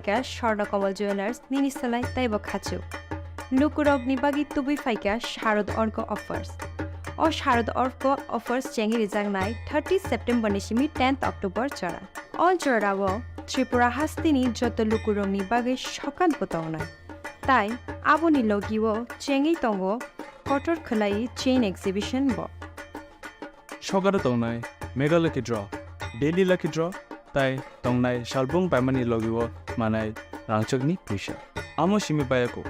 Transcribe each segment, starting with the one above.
faika Swarnakomal Jewelers nini salai taibo khachu. Lukurok ni bagi tubui faika Sharad Orko offers. O Sharad Orko offers chengi rijang nai 30 September nishimi 10th October chara. All chorawo Tripura hastini joto lukurok ni bagi shokan potona. Tai aboni logiwo chengi tongo kotor khulai chain exhibition bo. Shogara tongnai mega lucky draw daily lucky draw tai tongnai shalbung paimani logiwo manai rangchakni puisha amo shimi bayako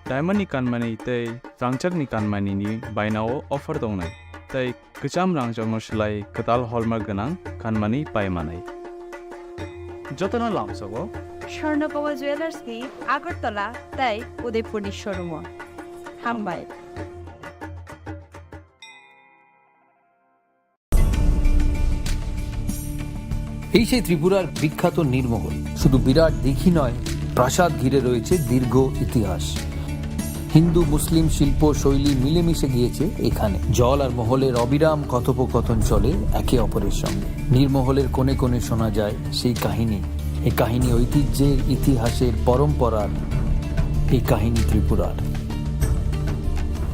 diamond ni kanmani tai rangchakni kanmani ni bainao offer tongnai tai kacham rangchakno slai katal hallmark ganang kanmani paimanai jotona lamsago Swarnakomal Jewelers ni Agartala tai Udaipur ni showroom Hambai এই সেই ত্রিপুরার বিখ্যাত নীরমহল শুধু বিরাট দিঘি নয় প্রাসাদ ঘিরে রয়েছে দীর্ঘ ইতিহাস হিন্দু মুসলিম শিল্প শৈলী মিলেমিশে গিয়েছে এখানে জল আর মহলের অবিরাম কথোপকথন চলে একে অপরের সঙ্গে নীরমহলের কোণে কোণে শোনা যায় সেই কাহিনী এই কাহিনী ঐতিহ্যের ইতিহাসের পরম্পরার এই কাহিনী ত্রিপুরার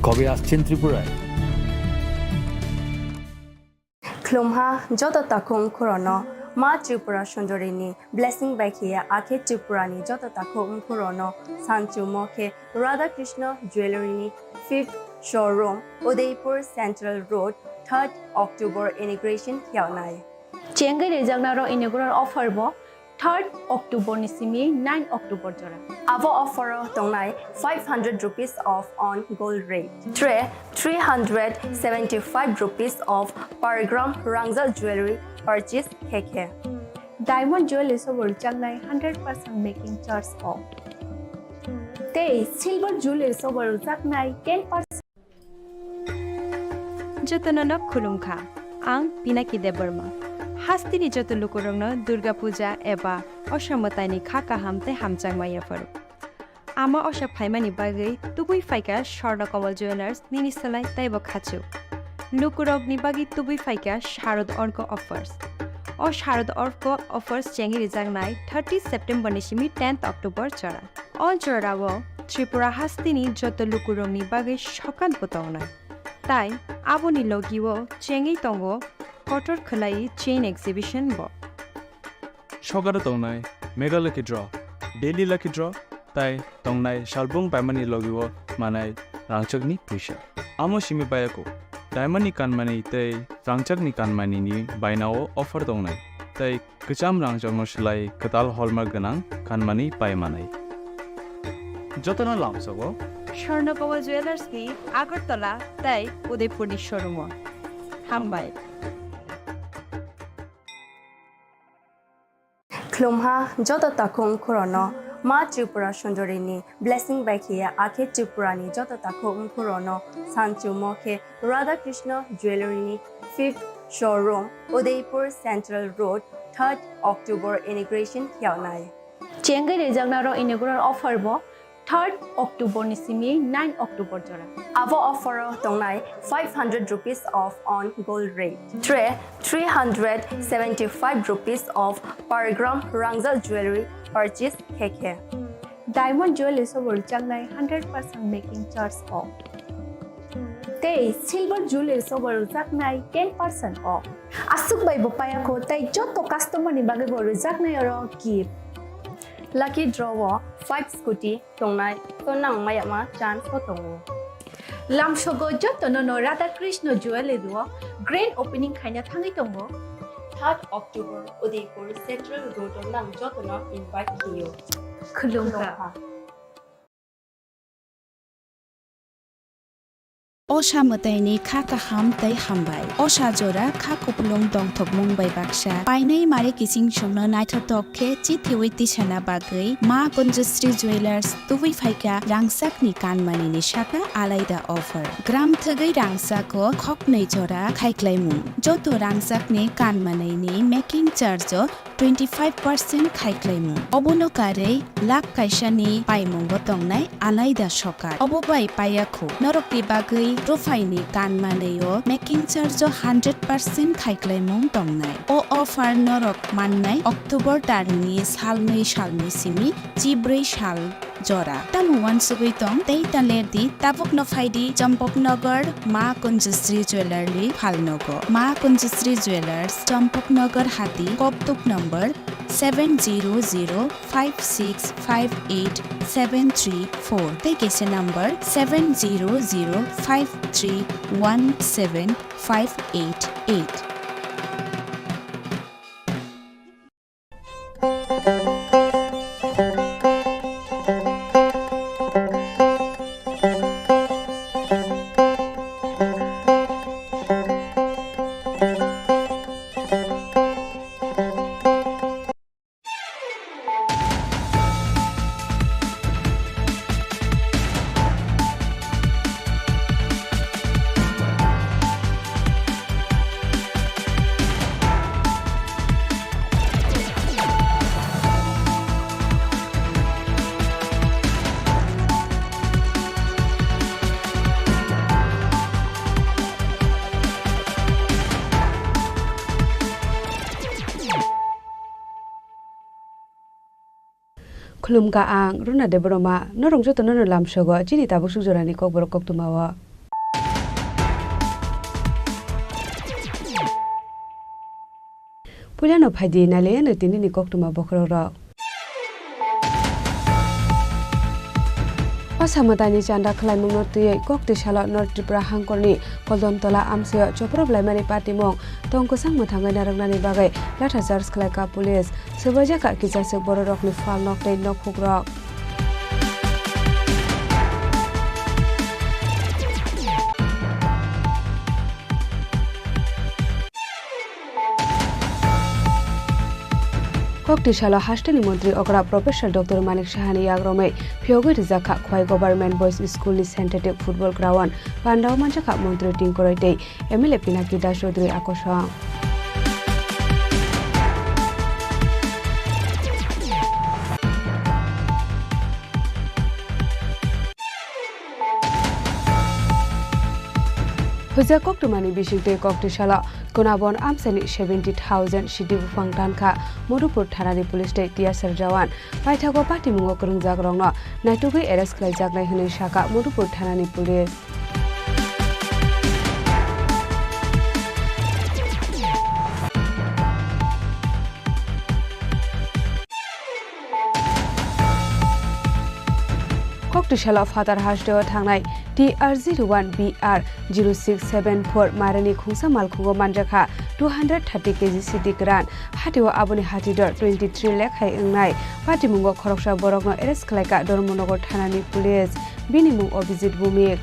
কবে আসছেন ত্রিপুরায় Klumha joto takung kurono ma Tripura Sundarini blessing by here ake Tripurani joto takung kurono Sanchu Moke Radha Krishna Jewelry 5th showroom Udaipur Central Road 3rd October inauguration kyaunai Chengai rejagnaro inaugural offer bo 3rd October nisimi 9 October jora. Avo offer tongnai 500 rupees off on gold rate. 375 rupees off per gram Rangzal jewelry purchase keke. Diamond jewelry sobol changnai 100% making charge off. Te silver jewelry sobol changnai 10%. Jotona khulungkha ang Pinaki Debarma. Hastini joto lukurongno Durga Puja eba osamataini khaka hamte hamchangmaya faru. Ama osa phaimani bagai tubui faika Swarnakomal Jewelers nini salai taibo khachu. Lukurok ni bagi tubui faika Sharad Orko offers. O Sharad Orko offers chengi rijang nai 30 September nishimi 10th October chara. All chorawo Tripura hastini joto lukurok ni bagai shokan potona. Tai aboni logiwo chengi tongo kotor khulai chain exhibition bo Shogara tongnai mega lucky draw daily lucky draw tai tongnai shalbung paimani logiwo manai rangchakni puisha amo shimi bayako diamond ni kanmani tai rangchakni kanmani ni bainao offer tongnai tai kacham rangchakno slai katal hallmark ganang kanmani paimanai jotona lamsago Swarnakomal Jewelers ni Agartala tai Udaipur ni showroom Hambai Klumha joto takung kurono ma Tripura Sundarini blessing by here ake Tripurani joto takung kurono Sanchu Moke Radha Krishna Jewelry 5th showroom Udaipur Central Road 3rd October inauguration kyaunai Chengai rejagnaro inaugural offer bo 3rd October nisimi 9 October jora. Avo offer tongnai 500 rupees off on gold rate. 375 rupees off per gram Rangzal jewelry purchase keke. Diamond jewelry sobol changnai 100% making charge off. Te silver jewelry sobol changnai 10% off. Asuk bai bopaya ko tai joto customer ni bagai bo changnai oro gift. Lucky draw 5 scooty tongnai tonang mayama chance ko tongo. Lamsogo jotono no Radha Krishna jewelry duo grand opening khaina thangai tongo 3rd October Udaipur Central Road nang jotono invite kiyo. Khulungkha Osha mataini khaka ham tai hambai Osha jora khako pulong dongthok mumbai baksa painai mare kising chungno naithotok khe chithiwi tisana bagai ma Kunjasri Jewelers tubui phaika rangsak ni kanmani ni shaka alaida offer gram thagai rangsak ko khoknai jora khaiklaimu joto rangsak ni kanmani ni making charge 25% खाइख्लाइमु अबोनो कारै लाख काइसानि पाइमंबो तंनाय आलायदा सकार अबोबाय पायाखौ नरकनि बागै प्रोफाइलनि गानमानैयो making charge 100% खाइख्लाइमं तंनाय अ अफार नरक माननाय October दाननि सालनै सिमि 4 साल जरा तामुवान सुगैतং तै तालेरदि Tabuk नफाइदि Champaknagar मा कुञ्जश्री ज्वेलर्सनि फालनगो मा कुञ्जश्री ज्वेलर्स चम्पकनगर हाती कपतुक नम्बर 7005658734 तै केसे नम्बर 7005317588 खुलुमगा आं रुना देबरमा नरं जतो नर लामसगो चिनि ताबुक सुजरानि kokborok koktumawa पुलियानो फाइदि नाले न तिनि कोक्तुमा बखरो असामतानि चान्दा खलाइमुङ नर्तियै कोक्तिशाला नर्थ त्रिपुरा हांकरनि कलदमतला आमसेय चप्रब्लाइमानि पार्टीमं तंकुसां मथाङै नारंनानि बागै लाथा चार्ज खलाइका पुलिस सबैजाका किजासे बररकनि फाल नक्तै नखुग्रक कोक्तिशाला हास्टेलनि मन्त्री अग्रा प्रोफेसर डॉक्टर मानिक साहानि याग्रमै फियोगै रिजाखा खवाइ गभर्नमेंट बॉयज स्कूलनि सेन्टेटिव फुटबल ग्राउन्ड पान्डाव मानजाखा मन्त्री टिंकरैतै एमएलए पिनाकी दास चौधरी आकर्षण हुजा कोक्तुमानि बिसिंते कोक्तिशाला कोनाबन आमसेनि 70,000 सिटी बुफां दानखा मधुपुर थानानि पुलिस टियासर जवान पाइथागो पार्टी मुङो करंजाग रंनो नाइटुगै एरेस्ट खालायजागनाय होनै शाखा मधुपुर थानानि पुलिस कोक्तिशाला फातार हास्टेआव थांनाय TR01BR 0674 मारानि खुंसा मालखुंगो मानजाखा 230 केजि सिटी ग्रान हाथिव आबुनि हाथिदर 23 लाख हाय ओंनाय पाटिमुंगो खरकसा बरकनो एरेस्ट खालायका धर्मनगर थानानि पुलिस बिनि मुं अभिजित भूमिक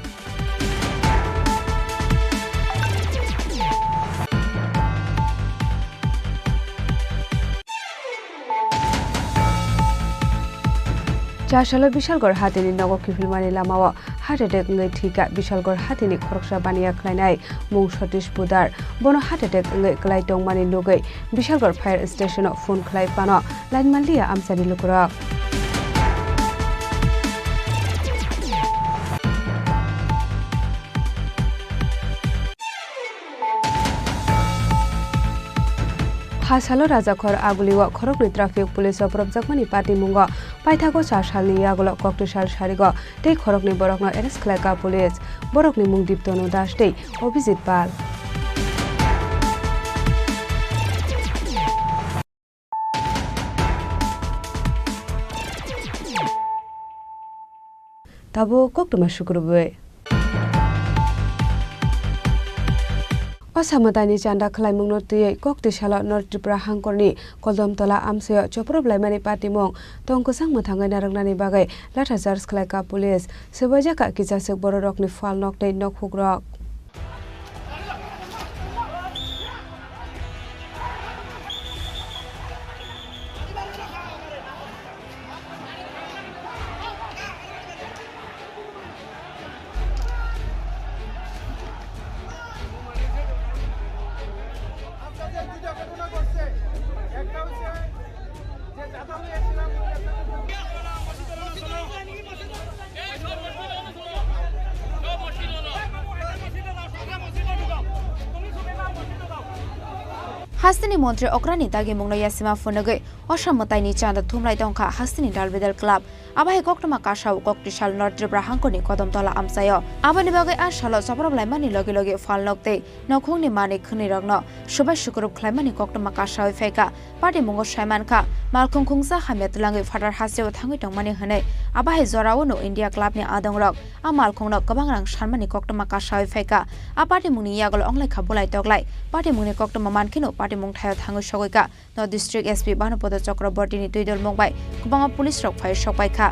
चाशालो विशालगढ़ हाथिनि नगो किफिलमानि लामाव हार्ट एटेक ngै थिका विशालगढ़ हाथिनि खरकसा बानिया खलायनाय मुं सतीश पुदार बनो हार्ट एटेक ngै खलाय दंमानि लुगै विशालगढ़ फायर स्टेशनाव फोन खलाय पानो लाइनमानलिया आमसानि लुकरक हासालो राजाखर आगुलिव खरकनि ट्राफिक पुलिस प्रबजाकमानि पार्टी मुंग पाइथागो 4 सालनि यागुल कोक्तिशाल सारिगो तै खरकनि बरकनो एरेस्ट खलायका पुलिस बरकनि मुं दीप्तनु दास तै अभिजित पाल ताबो कोक्तमा शुक्रबे असामतानि चान्दा खलाइमुङ नर्तियै कोक्तिशाला नर्थ त्रिपुरा हांकरनि कलदमतला आमसेय चप्रब्लाइमानि पार्टीमं तंकुसां मथाङै नारंनानि बागै लाथा चार्ज खलायका पुलिस सबैजाका किजासे बररकनि फाल नक्तै नखुग्रक একটা হচ্ছে হাস্তিনি মন্ত্রী অক্রানি দাগি মুংনো ইয়াসিমা ফুনগৈ অসামতাইনি চান্দা থুমলাই দংখা হাস্তিনি ডালবেদাল ক্লাব আবাহে কক্টমা কাসাও কক্টিশাল নর্থ ত্রিপুরা হাঙ্কনি কদমতলা আমসায় আবানি বাগৈ আশালো সবরব লাইমানি লগে লগে ফালনকতে নখংনি মানি খনি রগ্ন সবাই শুক্রব খ্লাইমানি কক্টমা কাসাও ফেকা পার্টি মুঙ্গ সাইমান খা মালখং খুংসা হামিয়াত লাঙ্গৈ ফাটার হাসিও থাঙ্গৈ টংমানি হनै আবাহে জরাওনো ইন্ডিয়া ক্লাবনি আদং রক আ মালখংনো গোबां रां সানমানি কক্টমা কাসাও ফেকা আ পার্টি মুংনি ইয়াগল অংলাই খাবলাই তগলাই পার্টি মুংনি কক্টমা মানখিনো পার্টি মুং থায় থাঙ্गै সগৈকা নর্থ ডিস্ট্রিক্ট এসপি বানপদ চক্রবর্তীনি দুইদল মংবাই গোबां পুলিশ রক ফাই সপাইখা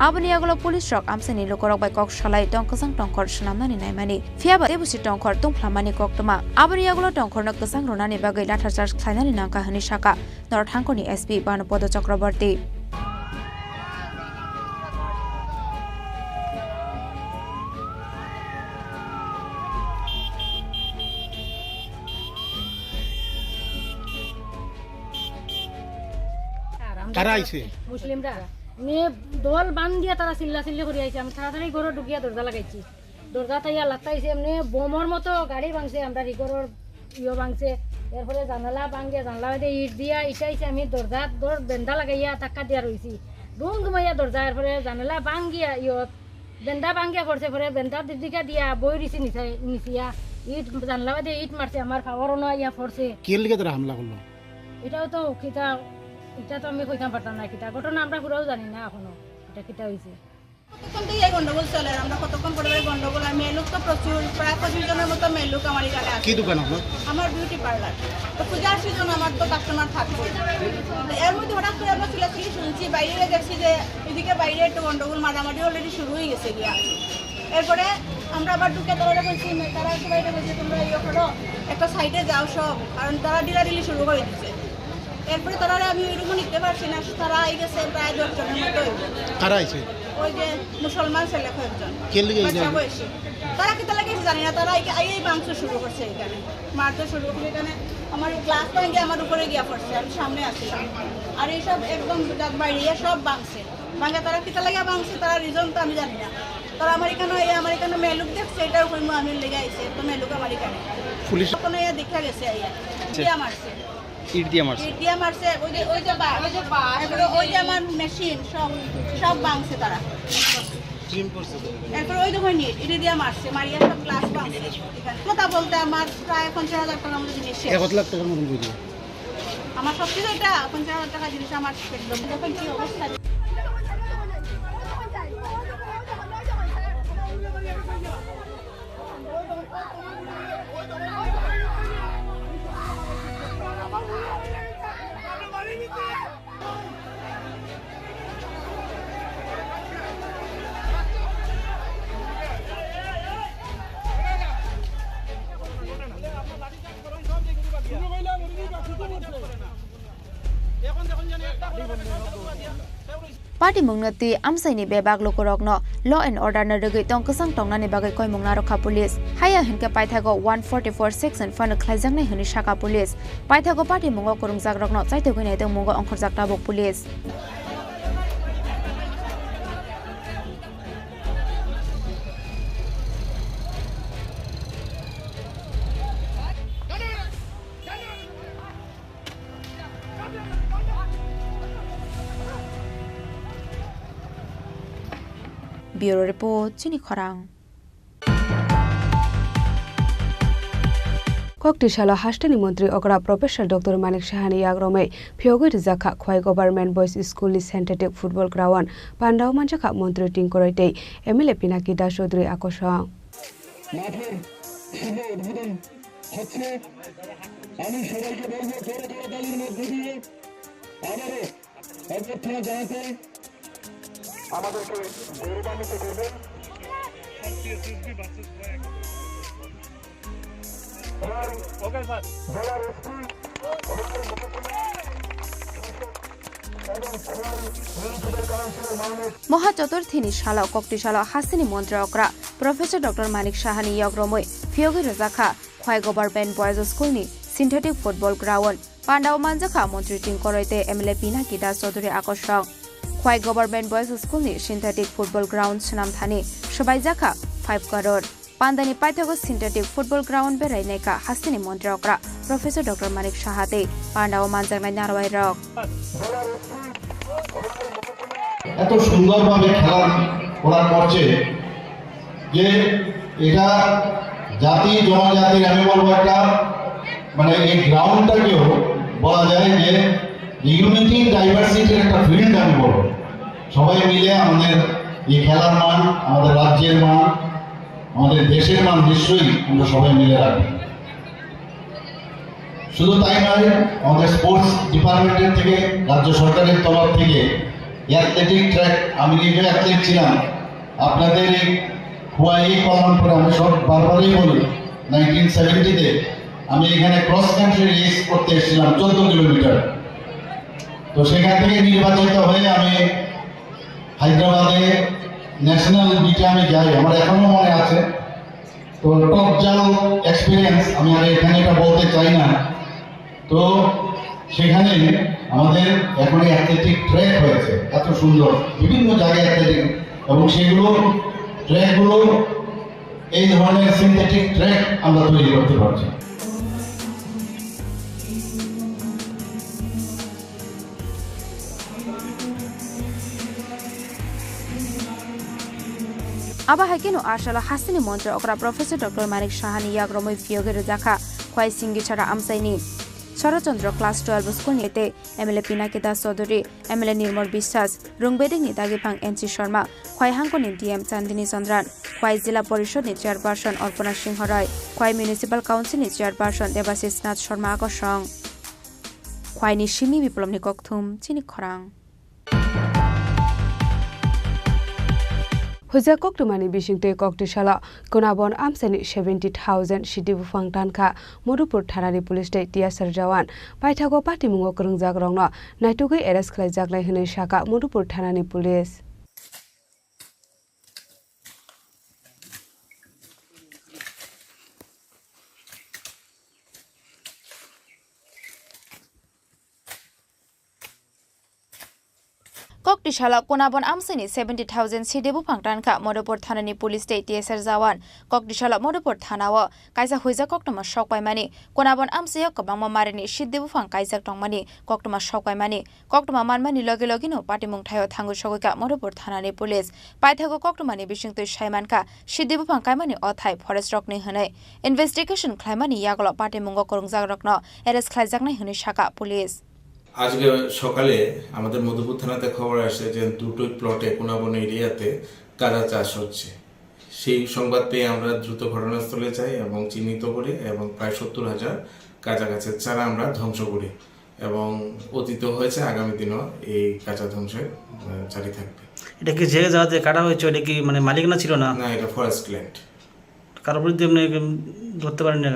আবনি আগলো পুলিশ রক আমসানি লোকরক বাই কক সালাই টংকসাং টংখর সনামনানি নাইমানি ফিয়াবা দেবুসি টংখর টংফ্লামানি কক্টমা আবনি আগলো টংখরনো কসাং রনানি বাগৈ লাঠার চার্জ খাইনানি নাংকা হনি শাকা নর্থ হাঙ্কনি এসপি বানপদ চক্রবর্তী কারা আইছে মুসলিমরা মেয়ে দল বান দিয়া তারা চিল্লা চিল্লি করে আইছে আমি তাড়াতাড়ি ঘরে ঢুকিয়া দরজা লাগাইছি দরজা তাইয়া লাগাইছে এমনি বোমর মতো গাড়ি ভাঙছে আমরা রিগরের ভাঙছে এরপরে জানালা ভাঙিয়া জানলা ইট দিয়া ইটাইছে আমি দরজা বেন্দা লাগাইয়া টাক্কা দিয়া রইছি রুম ঘুমাইয়া দরজা এরপরে জানালা ভাঙিয়া বেন্দা ভাঙিয়া পড়ছে পরে বেন্দা দিদিকা দিয়া বই দিছি নিচিয়া ইট জানলা দিয়ে ইট মারছে আমার পাওয়ারও না ইয়া পড়ছে কে লিগে তারা হামলা করলো এটাও তো এটা তো আমি কইতাম পারতাম না কিটা ঘটনা আমরা পুরাও জানি না এখনো এটা কিটা হয়েছে কতক্ষণ থেকে এই গন্ডগোল চলে আমরা কতক্ষণ পরে গন্ডগোল আর মেয়েলোক তো প্রচুর প্রায় 25 জনের মতো মেয়েলোক আমার এখানে আছে কি দোকান আপনার আমার বিউটি পার্লার তো পূজার সিজন আমার তো কাস্টমার থাকবে এর মধ্যে হঠাৎ করে আমরা চিল্লাচিল্লি শুনছি বাইরে দেখছি যে এদিকে বাইরে একটু গন্ডগোল মারামারি অলরেডি শুরু হয়ে গেছে গিয়া এরপরে আমরা আবার ঢুকে তারা বলছি তারা সবাই বলছে তোমরা ইয়ে করো একটা সাইডে যাও সব কারণ তারা ডিলাডিলি শুরু করে দিচ্ছে এরপরে তারা আমি ওইরকম নিতে পারছি না তারা আই গেছে প্রায় 10 জনের মতো কারা আইছে ওই যে মুসলমান ছেলে কয়েকজন কে লিগে তারা কি তারা কিছু জানি না তারা এই মাংস শুরু করছে এখানে মারতে শুরু করছে এখানে আমার গ্লাস ভাঙে আমার উপরে গিয়া পড়ছে আমি সামনে আসছিলাম আর এইসব একদম বাইরে সব ভাঙছে ভাঙে তারা কি তারা ভাঙছে তারা রিজন তো আমি জানি না তারা আমার এখানে মেলুক দেখছে এটার উপর আমি লেগে আইছে তো মেলুক আমার এখানে পুলিশ কোনো দেখা গেছে দিয়া মারছে ইট দিয়ে মারছে ওই যে আমার মেশিন সব ভাঙছে তারা এরপর ওই দেখুন ইট দিয়ে মারছে মারিয়া সব গ্লাস ভাঙছে কথা বলতে আমার প্রায় 50,000 টাকার মতো জিনিস কত লাখ টাকার মতো বুঝি আমার সবকিছু এটা 50,000 টাকা জিনিস আমার একদম দেখুন কি অবস্থা পার্টি মুংনতি আমসাইনি বেবাগ লোকরকন ল এন্ড অর্ডার না রগৈ টংকসাং টংনানি বাগৈ কয় মুংনা রক্ষা পুলিশ হায়া হিনকে পাইথাগো 144 সেকশন ফান খ্লাইজাংনাই হনি শাখা পুলিশ পাইথাগো পার্টি মুঙ্গ করুংজাক রকন চাইতেগৈ নাইতে মুঙ্গ অংখরজাক তাবক police Bureau Report, Chini Khorang. Koktishala Hashtani Mantri Okra Professor Dr. Manik Shahani Yagrome, Pyogo Zaka, Kwai Government Boys School Synthetic Football Ground, Pandau Manjaka Montri Tinkoroite, Emile Pinaki Dashodri Akosha. আমাদেরকে গৌরবান্বিত করবেন মহা চতুর্থিনী শালা কক্টিশালা হাসিনী মন্ত্রী অকরা professor doctor Manik সাহানি ইয়গ্রমই ফিয়োগি রাজাখা খোয়াই গভর্নমেন্ট বয়েজ স্কুলনি সিনথেটিক ফুটবল গ্রাউন্ড পান্ডাও মানজাখা মন্ত্রী টিংকরইতে এমএলএ পিনাকি দাস চৌধুরী আকর্ষণ খোয়াই গভর্নমেন্ট বয়েজ স্কুলনি সিনথেটিক ফুটবল গ্রাউন্ড নাম থানি সবাই জাখা 5 crore Pandani Paithago Synthetic Football Ground Beraineka Hastini Mondraokra Professor Dr. Manik Shahate Pandao Manjang Narwai Rock এত সুন্দরভাবে খেলা ওরা করছে যে এটা জাতি জনজাতির আমি বলবো একটা মানে এই গ্রাউন্ডটাকেও বলা যায় যে ইউনিটি ডাইভার্সিটির একটা ফিল্ড আমি বলবো সবাই মিলে আমাদের এই খেলার মান আমাদের রাজ্যের মান আমাদের দেশের মান নিশ্চয়ই আমরা সবাই মিলে রাখবো শুধু তাই নয় আমাদের স্পোর্টস ডিপার্টমেন্টের থেকে রাজ্য সরকারের তরফ থেকে অ্যাথলেটিক ট্র্যাক আমি নিজে অ্যাথলেট ছিলাম আপনাদের এই হুয়াই কলমপুরে আমি সব বারবারই বলি 1970-তে আমি এখানে ক্রস কান্ট্রি রেস করতে এসেছিলাম 14 কিলোমিটার তো সেখান থেকে নির্বাচিত হয়ে আমি হায়দ্রাবাদে ন্যাশনাল মিটে আমি যাই আমার এখনো মনে আছে তো টপ জাল এক্সপিরিয়েন্স আমি আর এখানে এটা বলতে চাই না তো সেখানে আমাদের এখন অ্যাথলেটিক ট্র্যাক হয়েছে এত সুন্দর বিভিন্ন জায়গায় অ্যাথলেটিক এবং সেগুলো ট্র্যাকগুলো এই ধরনের সিনথেটিক ট্র্যাক আমরা তৈরি করতে পারছি Aba Hakino Ashala Hasini Montra Okra Professor Dr. Manik Shahani Yagromoy Fioge Jaka Kwai Singi Chara Amsaini Charachandra Class 12 School Nite MLA Pinakita Sodori MLA Nirmor Bisas Rungbeding Nitagipang NC Sharma Kwai Hankoni DM Chandini Sandran Kwai Zilla Porishod ni Chairperson Orpana Singhorai Kwai Municipal Council ni Chairperson Debasis Nath Sharma Akoshong Kwai ni Shimi Biplom ni Kokthum Chini Khorang Huja Koktumani Bishingte Koktishala Kunabon Amsani 70,000 Shidi Bufang Tanka Modupur Thanani Police State Tia Sarjawan Paithago Pati Mungo Kurung Jagrongno Naitugi Eres Klai Jaglai Hine Shaka Modupur Thanani Police Koktishala Kunabon Amsani 70,000 Sidebu Pangtanka Modopur Thanani Police State Tiesar Zawan Koktishala Modopur Thanawa Kaisa Huiza Koktuma Shokwai Mani Kunabon Amsaya Kabama Marini Shidebu Fang Kaisa Tongmani Koktuma Shokwai Mani Koktuma Manmani Logi Logino Patimung Tayo Thangu Shoka Modopur Thanani Police Paithago Koktumani Bishing to Shaimanka Shidebu Pangkaimani Othai Forest Rock Ni Hane Investigation Klaimani Yagolo Patimungo Kurung Zagrokno Eres Klaijakni Hune Shaka Police আজকে সকালে আমাদের মধুপুর থানাতে খবর আসে যে দুটোই প্লটে কোনাবন এরিয়াতে কাদা চাষ হচ্ছে সেই সংবাদ পেয়ে আমরা দ্রুত ঘটনাস্থলে যাই এবং চিহ্নিত করি এবং প্রায় 70,000 কাঁচা গাছের চারা আমরা ধ্বংস করি এবং অতীত হয়েছে আগামী দিনও এই কাঁচা ধ্বংসের জারি থাকবে এটা কি যে জায়গাতে কাটা হয়েছে এটা কি মানে মালিকানা ছিল না না এটা ফরেস্ট ল্যান্ড কারোর বিরুদ্ধে আপনি ধরতে পারেন না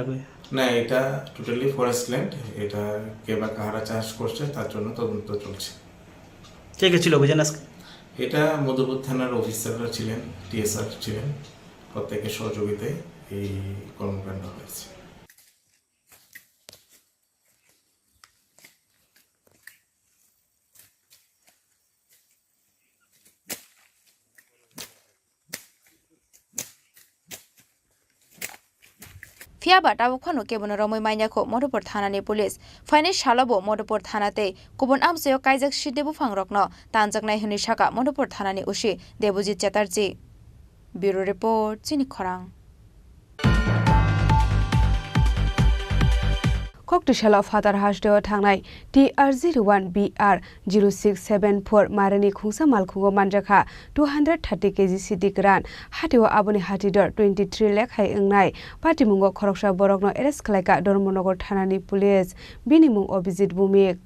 না এটা টোটালি ফরেস্ট ল্যান্ড এটা কে বা কাহারা চাষ করছে তার জন্য তদন্ত চলছে কে কে ছিল বুঝেন আজকে এটা মধুপুর থানার অফিসাররা ছিলেন টিএসআর ছিলেন প্রত্যেকের সহযোগিতায় এই কর্মকাণ্ড হয়েছে Fiaba Tawakano Kebon Romoy Manyako Modopur Thanani Police Fine Shalabo Modopur Thanate Kubon Amseo Kaizak Shidebu Fangrokno Tanjaknai Huni Shaka Modopur Thanani Ushi Debujit Chatterjee Bureau Report Chini Khorang Koktishala Fatar Hashdeo Thangnai TR01BR 0674 Marani Khungsa Malkhungo Manjakha 230 kg City Gran Hatio Aboni Hatidor 23 lakh hai Engnai Patimungo Khoroksha Borokno Eres Klaika Dormonogor Thanani Police Binimung Obizit Bumik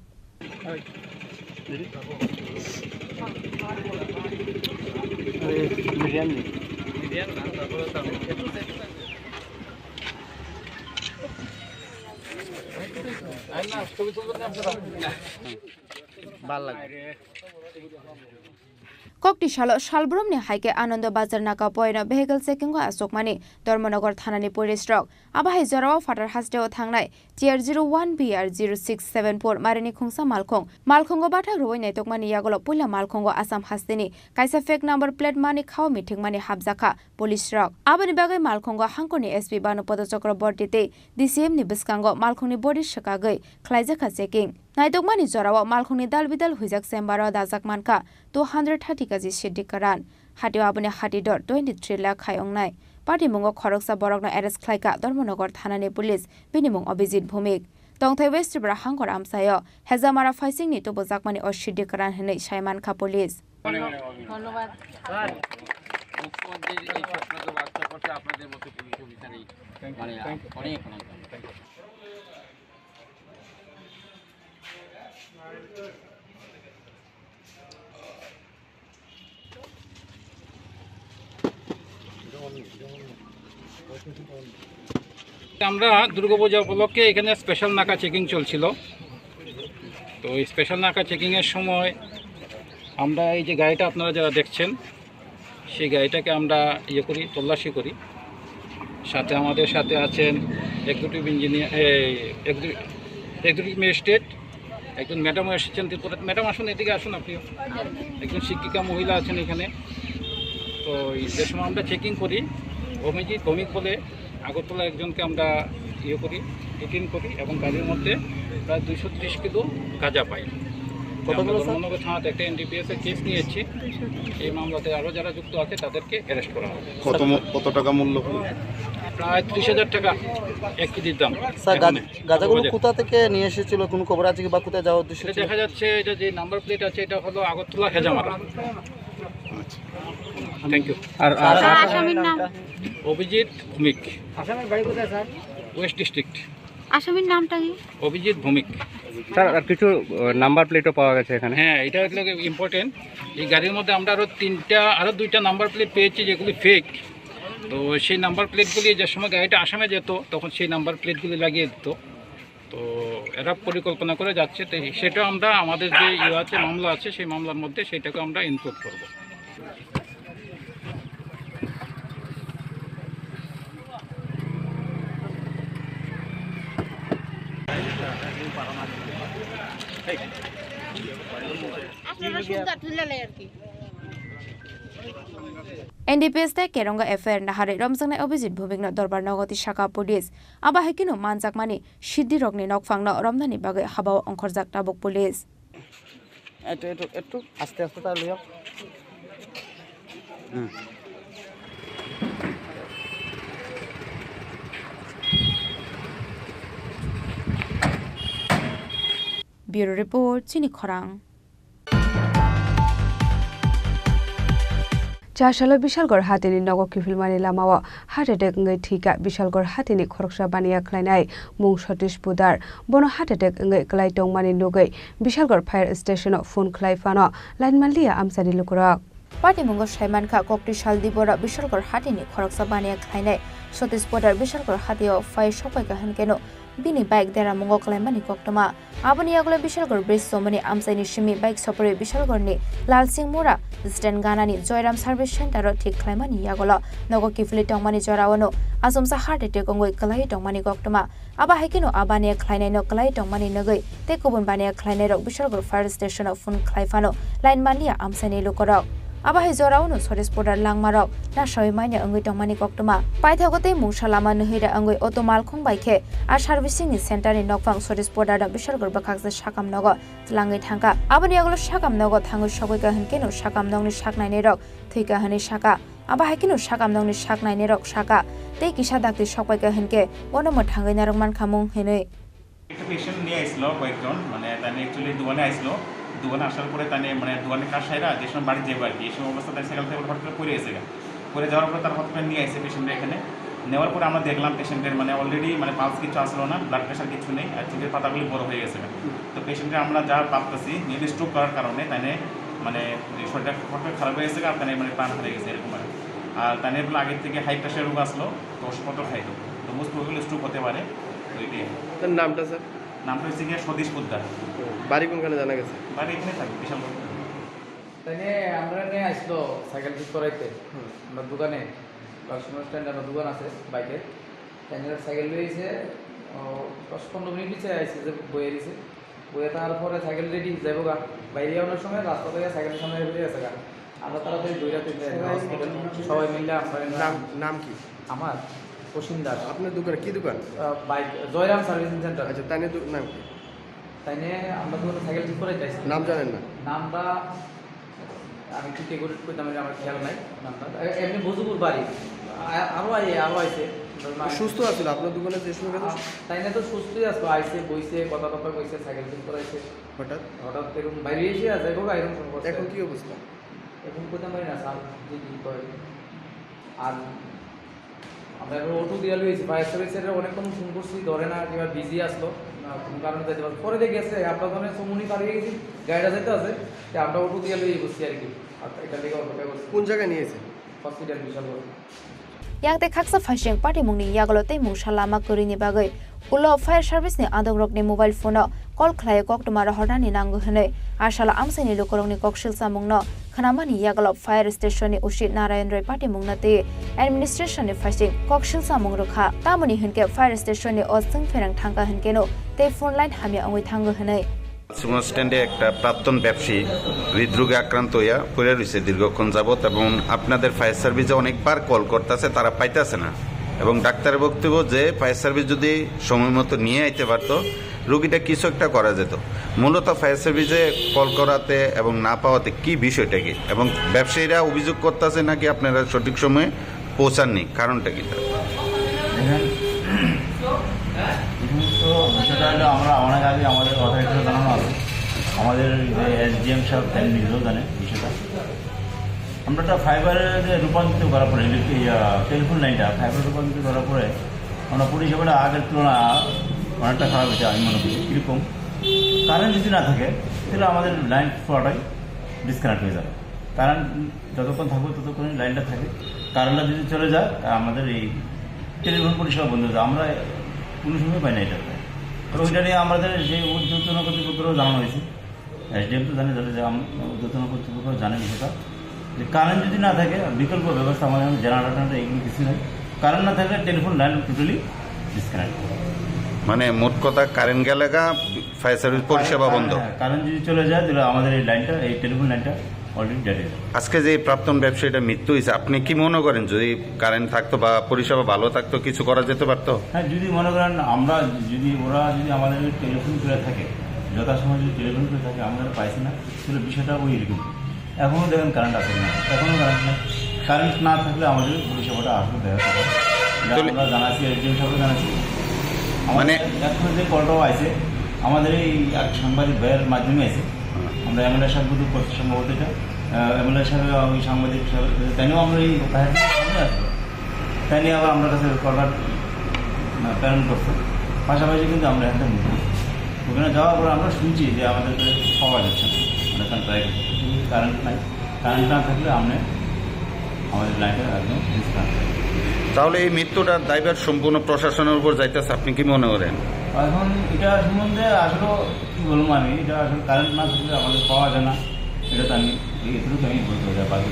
kokti shalo shalbromni haike Anand Bazar naka poino vehicle checking asokmani Dharmanagar thanani police rok abahai jorao fatar hasdeo thangnai tier 01 BR 0674 marini khungsa malkhongo bathak roi naitokmani yagolo puila malkhongo Assam hastini kaisa fake number plate mani khao meeting mani habjaka police rok abani bagai malkhongo hangkoni SP Banupada Chakrabortite DCM ni biskango malkhongni body shakagai khlaijaka checking naitokmani jorao malkhongni dalbidal huijak sembaro dajak manka 230 kg shidi karan hatio abone hatidor 23 lakh khayongnai party mungo khoroksa borokno arrest khlaika Dharmanagar thanani police binimung Abhijit Bhumik tongthai West Tripura hangkor amsayo hezamara faising ni to bojakmani oshidi karan henei Saiman Kha police ধন্যবাদ sir মুখ্যমন্ত্রী এই স্বপ্নকে বাস্তব করতে আপনাদের মতো police অফিসারই মানে অনেক আমরা দুর্গাপূজা উপলক্ষে এখানে স্পেশাল নাকা চেকিং চলছিল তো এই স্পেশাল নাকা চেকিংয়ের সময় আমরা এই যে গাড়িটা আপনারা যারা দেখছেন সেই গাড়িটাকে আমরা করি তল্লাশি করি সাথে আমাদের সাথে আছেন এক্সিকিউটিভ ইঞ্জিনিয়ার এক্সিকিউটিভ ম্যাজিস্ট্রেট একজন ম্যাডাম এসেছেন ত্রিপুরা ম্যাডাম আসুন এদিকে আসুন আপনিও একজন শিক্ষিকা মহিলা আছেন এখানে তো যে সময় আমরা চেকিং করি অভিজিৎ ভৌমিক বলে আগরতলা একজনকে আমরা করি ডিটেইন করি এবং গাড়ির মধ্যে প্রায় 230 কিলো গাঁজা পাই ধর্মনগর থানাতে একটা NDPS এর কেস নিয়েছি এই মামলাতে আরও যারা যুক্ত আছে তাদেরকে অ্যারেস্ট করা হবে কত টাকা মূল্য প্রায় 30,000 টাকা 1 কেজির দাম স্যার গাঁজাগুলো কোথা থেকে নিয়ে এসেছিল কোনো খবর আছে কি বা কোথায় যাওয়ার উদ্দেশ্য এটা দেখা যাচ্ছে এটা যে নাম্বার প্লেট আছে এটা হলো আগরতলা হেজামারা থ্যাংক ইউ আর আসামির নাম অভিজিৎ ভৌমিক আসামের বাড়ি কোথায় স্যার ওয়েস্ট ডিস্ট্রিক্ট আসামির নামটা কি অভিজিৎ ভৌমিক স্যার আর কিছু নাম্বার প্লেটও পাওয়া গেছে এখানে হ্যাঁ এটা হলো ইম্পর্টেন্ট এই গাড়ির মধ্যে আমরা আরও দুইটা নাম্বার প্লেট পেয়েছি যেগুলি ফেক তো সেই নাম্বার প্লেটগুলি যে সময় গাড়িটা আসামে যেত তখন সেই নাম্বার প্লেটগুলি লাগিয়ে দিত তো এরা পরিকল্পনা করে যাচ্ছে তো সেটা আমরা আমাদের যে আছে মামলা আছে সেই মামলার মধ্যে সেটাকে আমরা ইনক্লুড করব NDPS te keronga affair nahare romjangnai Abhijit Bhumikno Dorbar Nogati Shaka police aba hekino manjakmani Siddhi rokni nokphangno romnani bagai habao ongkhorjak tabuk police একটু আস্তে আস্তে তার লিও Bureau Report Chini Khorang চারশালা বিশালগড় হাতিনি নগর কিফিলমানি লামাও heart attack ngai thika Bishalgarh হাতিনি খরকসা বানিয়া খ্লাইনাই মুং সতীশ বুদার বন হার্ট এটেক ngai ক্লাই টংমানি নুগৈ বিশালগড় ফায়ার স্টেশন ফোন খ্লাইফানো লাইনমালিয়া আমসানি লুকুরক পার্টি মুঙ্গ সাইমান খা ককটি শালদি বড় বিশালগড় হাতিনি খরকসা বানিয়া খ্লাইনাই সতীশ বুদার বিশালগড় হাতিও ফায়ার সপাই কাহান কেনো bini bike dera mungo klaimani koktoma aboni agule bisalgor bridge somani amsaini shimi bike sopore bisalgor ni lalsing mora stand ganani joyram service center thik klaimani yagolo nogo kifli tongmani jorawano asomsa heart attack ongoi klai tongmani koktoma aba haikino abani klainai no klai tongmani nogoi te kubun bani klainai rok bisalgor fire station of fun klaifano line mania amsaini lokorok aba hai jorawno sores podar langmarok na soi maina ongoi tongmani koktoma paithagote mungsalama nuhira ongoi otomal khong baikhe R servicing centre নি নকফাং সরিস পডার Bishalgarh বাখাকসে succumb নগ লাঙ্গি thangka আবনি আগলো succumb নগ Thangu সবইকা হনকেনো succumb নংনি সাকনাইনে rock থৈকা হনি সাকা আবা হাইকেনো succumb নংনি সাকনাইনে rock সাকা তে কিসা দাকতি সবইকা হনকে ওনম থাঙ্গই নারক মান খামুং হেনে একটা patient নিয়ে আইছিল কয়েকজন মানে তানে অ্যাকচুয়ালি দোকানে আইছিল দোকানে আসার পরে তানে মানে দোকানে কাজ সাইরা যে সময় বাড়ি যাবে আর কি এই সময় অবস্থা তাই সাইকেল থেকে হঠাৎ করে পড়ে গেছে পড়ে যাওয়ার পরে তার হসপিটালে নিয়ে আইছে পেশেন্টটা এখানে নেওয়ার পরে আমরা দেখলাম পেশেন্টের মানে অলরেডি মানে পালস কিছু আসলো না ব্লাড প্রেশার কিছু নেই আর চোখের পাতাগুলি বড় হয়ে গেছে তো পেশেন্টের আমরা যা ভাবতেছি মেবি স্ট্রোক করার কারণে তাই মানে শরীরটা হঠাৎ খারাপ হয়ে গেছে আর তাই মানে প্রাণ হারিয়ে গেছে এরকম আর তাই বলে আগের থেকে হাই প্রেশার রোগ আসলো তো ওষুধপত্র খাইতো তো মোস্ট প্রবাবলি স্ট্রোক হতে পারে তো এটাই নামটা স্যার নামটা হচ্ছে গিয়ে সতীশ পোদ্দার বাড়ি কোনখানে জানা গেছে বাড়ি এখানে থাকে বিশাল তাই আমরা নিয়ে আসলো সাইকেল ঠিক করাইতে আমার দোকানে কাস্টমার স্ট্যান্ড আমার দোকান আছে বাইকের তাই সাইকেল লইছে 10-15 মিনিট পিছিয়ে আসছে যে বইয়ে দিছে বইয়ে তারপরে সাইকেল রেডি যাবো গা বাইরে যাওয়ার সময় রাস্তা থেকে সাইকেলের সামনে বেরিয়ে গেছে গা আমরা তাড়াতাড়ি দৌড়া তিনটে হসপিটাল সবাই মিলে নাম কি আমার অসীম দাস। আপনার দোকান কি দোকান? Bike Jayram servicing centre. আচ্ছা তাই নাম কি? তাই নিয়ে আমরা তো সাইকেল ঠিক করে যাইছি। নাম জানেন না? নামটা আমি ঠিক করতাম আমার খেয়াল নাই নামটা এমনি ভুজুপুর বাড়ি আরও আইছে সুস্থ আছিল আপনার দোকানে যে সময় গেছে? তাই না তো সুস্থই আসতো আইসে বইছে কথা কথা কইছে সাইকেল ঠিক করাইছে হঠাৎ এরকম বাইরে এসে আছে এরকম সমস্যা। এখন কি অবস্থা? এখন করতে পারি না স্যার যদি করে আর আমরা এখন অটো দিয়ে লইছি ফায়ার সার্ভিসের অনেকক্ষণ ফোন করছি ধরে না কিংবা বিজি আসলো কোনো কারণে যেতে পারবো পরে দেখে গেছে আপনার ধরনের সমুনি পালিয়ে গেছি গাড়িটা যেতে আছে আমরা অটো দিয়ে লই বসছি আর কি আর এটা লেগে অটোটা করছি। কোন জায়গায় নিয়েছে? হসপিটাল বিশাল বড় yang te khaksa phasheng party mungni yagalo te mushalama korini bagai ulo fire service ni adogrok ni mobile phone call khlai kok tomara hodani nangu hne ashala amseni lokorong ni kokshil samungno khanamani yagalo fire station ni ushit narayan roy party mungna te administration ni phasheng kokshil samung rokha tamoni hinke fire station ni osung ferang thangka hinke no te phone line hamya angoi thangu hne Sumo স্ট্যান্ডে একটা প্রাক্তন ব্যবসায়ী হৃদরোগে আক্রান্ত হইয়া পড়ে রয়েছে দীর্ঘক্ষণ যাবত এবং আপনাদের ফায়ার সার্ভিসে অনেকবার কল করতেছে তারা পাইতেছে না এবং ডাক্তারের বক্তব্য যে ফায়ার সার্ভিস যদি সময় মতো নিয়ে আইতে পারতো রোগীটা কিছু একটা করা যেত। মূলত ফায়ার সার্ভিসে কল করাতে এবং না পাওয়াতে কি বিষয়টা কি এবং ব্যবসায়ীরা অভিযোগ করতেছে নাকি আপনারা সঠিক সময়ে পৌঁছাননি, কারণটা কি? বিষয়টা হলো আমরা অনেক আগে আমাদের অথরিটিতে জানানো আছে, আমাদের যে এসডিএম সাহেব তাই নিজেও জানে বিষয়টা। আমরা একটা ফাইবারে যে রূপান্তরিত করার পরে টেলিফোন লাইনটা ফাইবারে রূপান্তরিত করার পরে আমরা পরিষেবাটা আগের তুলনা অনেকটা খারাপ হয়েছে আমি মনে করি। কীরকম কারেন্ট যদি না থাকে তাহলে আমাদের লাইন পুরোটাই ডিসকানেক্ট হয়ে যাবে। কারেন্ট যতক্ষণ থাকবে ততক্ষণই লাইনটা থাকে, কারেন্টটা যদি চলে যায় আমরা এই টেলিফোন পরিষেবা বন্ধ হয়ে যায়। আমরা কোনো সময় পাই না এটা। তো ওইটা নিয়ে আমাদের যে উদ্যোতন কর্তৃপক্ষেরও জানানো হয়েছে, এসডিএম তো জানে যে উদ্যোতন কর্তৃপক্ষ জানে বিষয়টা যে কারেন্ট যদি না থাকে বিকল্প ব্যবস্থা আমাদের জেনারেটর এগুলো কিছু নেই। কারেন্ট না থাকলে টেলিফোন লাইন টোটালি ডিসকানেক্ট। মানে মোট কথা কারেন্ট গেলে ফায়ার সার্ভিস পরিষেবা বন্ধ। কারেন্ট যদি চলে যায় তাহলে আমাদের এই লাইনটা এই টেলিফোন লাইনটা অলরেডি ডেড হয়ে যায়। আজকে যে প্রাক্তন ব্যবসায়ীটা মৃত্যু হয়েছে আপনি কি মনে করেন যদি কারেন্ট থাকতো বা পরিষেবা ভালো থাকতো কিছু করা যেতে পারতো? হ্যাঁ, যদি মনে করেন ওরা যদি আমাদের টেলিফোন করে থাকে যথাসময় যদি টেলিফোন করে থাকে আমাদের পাইছি না তাহলে বিষয়টা ওই রকম। এখনও দেখেন কারেন্ট আসে না, এখনও কারেন্ট নেই। কারেন্ট না থাকলে আমাদের পরিষেবাটা আসলে দেখা যাবে। আমরা জানাচ্ছি এসডিএম সাহেবও জানাচ্ছি, মানে এখন যে কলটাও আছে আমাদের এই এক সাংবাদিক ভাইয়ের মাধ্যমে আছে। আমরা এমএলএ সাহেব বুধ করছি সম্ভবত এটা এমএলএ সাহেব ওই সাংবাদিক সাহেব তাই নিয়েও আমরা এই ভাইয়ের সামনে আসবো, তাই নিয়ে আবার আমরা কাছে কলটা প্রেরণ করছি। পাশাপাশি কিন্তু আমরা এখানে মুখ ওখানে যাওয়ার পরে আমরা শুনছি যে আমাদের পাওয়া যাচ্ছে না, মানে ট্রাই করছি। কারেন্ট নাই, কারেন্ট না থাকলে আমাদের লাইনটা একদম ডিসকানেক্ট। তাহলে এই মৃত্যুটার দায়ভার সম্পূর্ণ প্রশাসনের উপর যাইতেছে, আপনি কি মনে করেন? এখন এটা সম্বন্ধে আসলে কি বলবো আমি, এটা আসলে কারেন্ট না থাকলে আমাদের পাওয়া যায় না, এটা তো আমি এটুকু আমি বলতে পারি। বাকি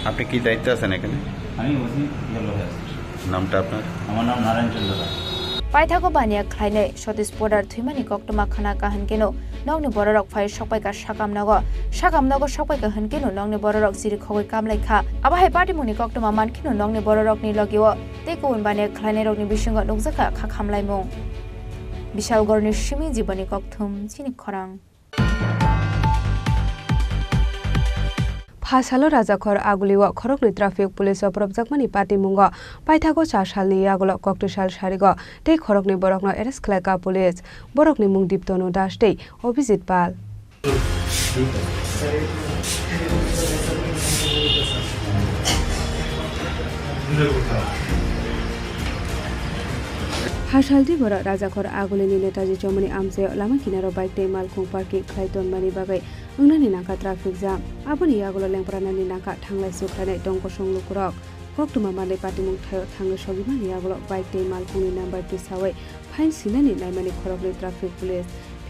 আপনি কি দায়িত্বে আছেন এখানে? আমি বলছি ইয়েলো হয়ে আসছি। নামটা আপনার? আমার নাম নারায়ণ চন্দ্র। পাইথাগো বানিয়া খাইনে সতীশ পদার থুইমানি কক্টমা খানা কাহান কেনো নংনি বড়রক ফাই সপাইকা সাকামনগর সপাইকা হন কেনো নংনি বড়রক সিরি খগৈ কামলাইখা আবাহাই পার্টি মুনি কক্টমা মানখিনো নংনি বড়রক নি লগিও তেকুন বানিয়া খাইনে রগনি বিসঙ্গ নুকজাখা খাখামলাইমং বিশালগড়নি সিমি জীবনী কক্থুম চিনি খরাং। फासालो राजाखर आगुलिवा खरकनि ट्राफिक पुलिस प्रबजाकमानि पार्टी मुंग पाइथागो 4 सालनि आगल कक्टसाल सारिग ते खरकनि बरकनो एरेस्ट खालायका पुलिस बरकनि मुं दीप्तनु दास ते अभिजित पाल हासालदि बर राजाखर आगुलिनि नेताजी चौमनि आमसे लामा किनारो बाइक ते मालखुं पार्किंग खायतन मानि बागै अंगनानि नाका ट्राफिक जाम आबनि आगुलो लेंपरानानि नाका थांलाय सुख्लायनाय दंग संलुकुरक कक्टमा माने पाटिमुं थायो थांनो सगिमानि आगुलो बाइक ते मालखुंनि नाम्बार 2 सावै फाइन सिनानि नायमानि खरकनि ट्राफिक पुलिस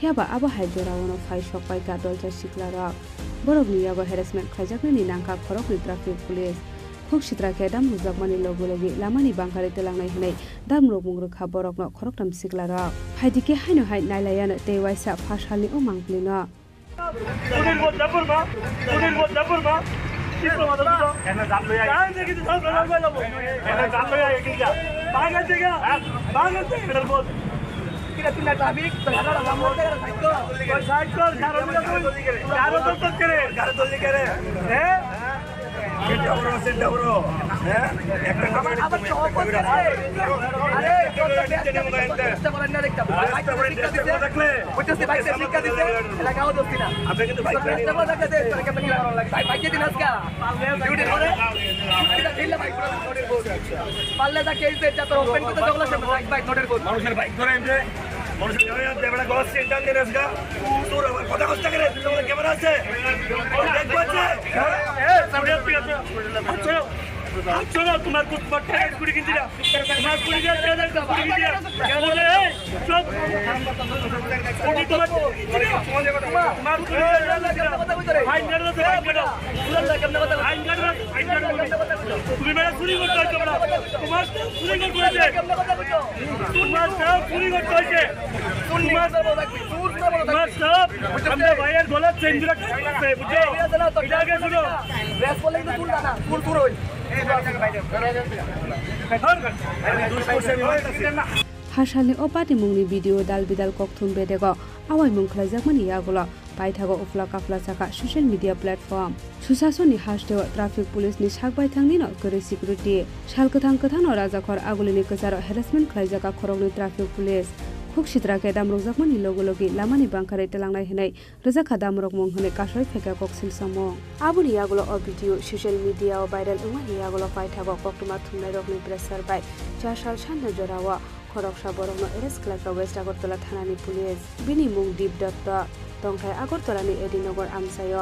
ফিয়াবা আবহাই জোরাওনো ফাই সকপাই গাদলজা সিকলারা বরফনি ইয়াগো হ্যারাসমেন্ট খাইজাকনি নাংকা খরকনি traffic police Hokshitrake dam rujak logi lamani bangkari telangnai hinai dam rokmung kha borokno khoroktam siklara haidike haino hai nailayana tewaisa phashali o mangplina তোমার কুট পট্টাকে কুড়ি কিনছি না তোমার কুড়ি তুমি মেয়েরা চুরি করতে হয়েছে তোমার চুরি করতে তোমার সব চুরি করতে হয়েছে তোমার সব আমরা ভাইয়ের গলার চেঞ্জ রাখতে বুঝছো এটাকে শুনো Harshali opati mungni video dal bidal kokthum bedego awai mung khlaijakmani yagola paithago ufla kafla chaka social media platform susasoni hashtag traffic police ni sakbai thangni no kore security salkathang kathano rajakhor agulini kacharo harassment khlaijaka khorogni traffic police Hokshitrake dam rokjakmani logi lamani bangkari telangnai hinai rajaka dam rokmung hune kasoi pheka koksil samo abuni yagola o video social media o viral umani yagola paithago koktuma thumnai rokni pressure by 4 sal sanna jorawa খরকসা বরংনো arrest ক্লাকা west Agartala থানানি police বিনি মুং দীপ দত্ত তংথাই আগরতলানি এডিনগর আমসায়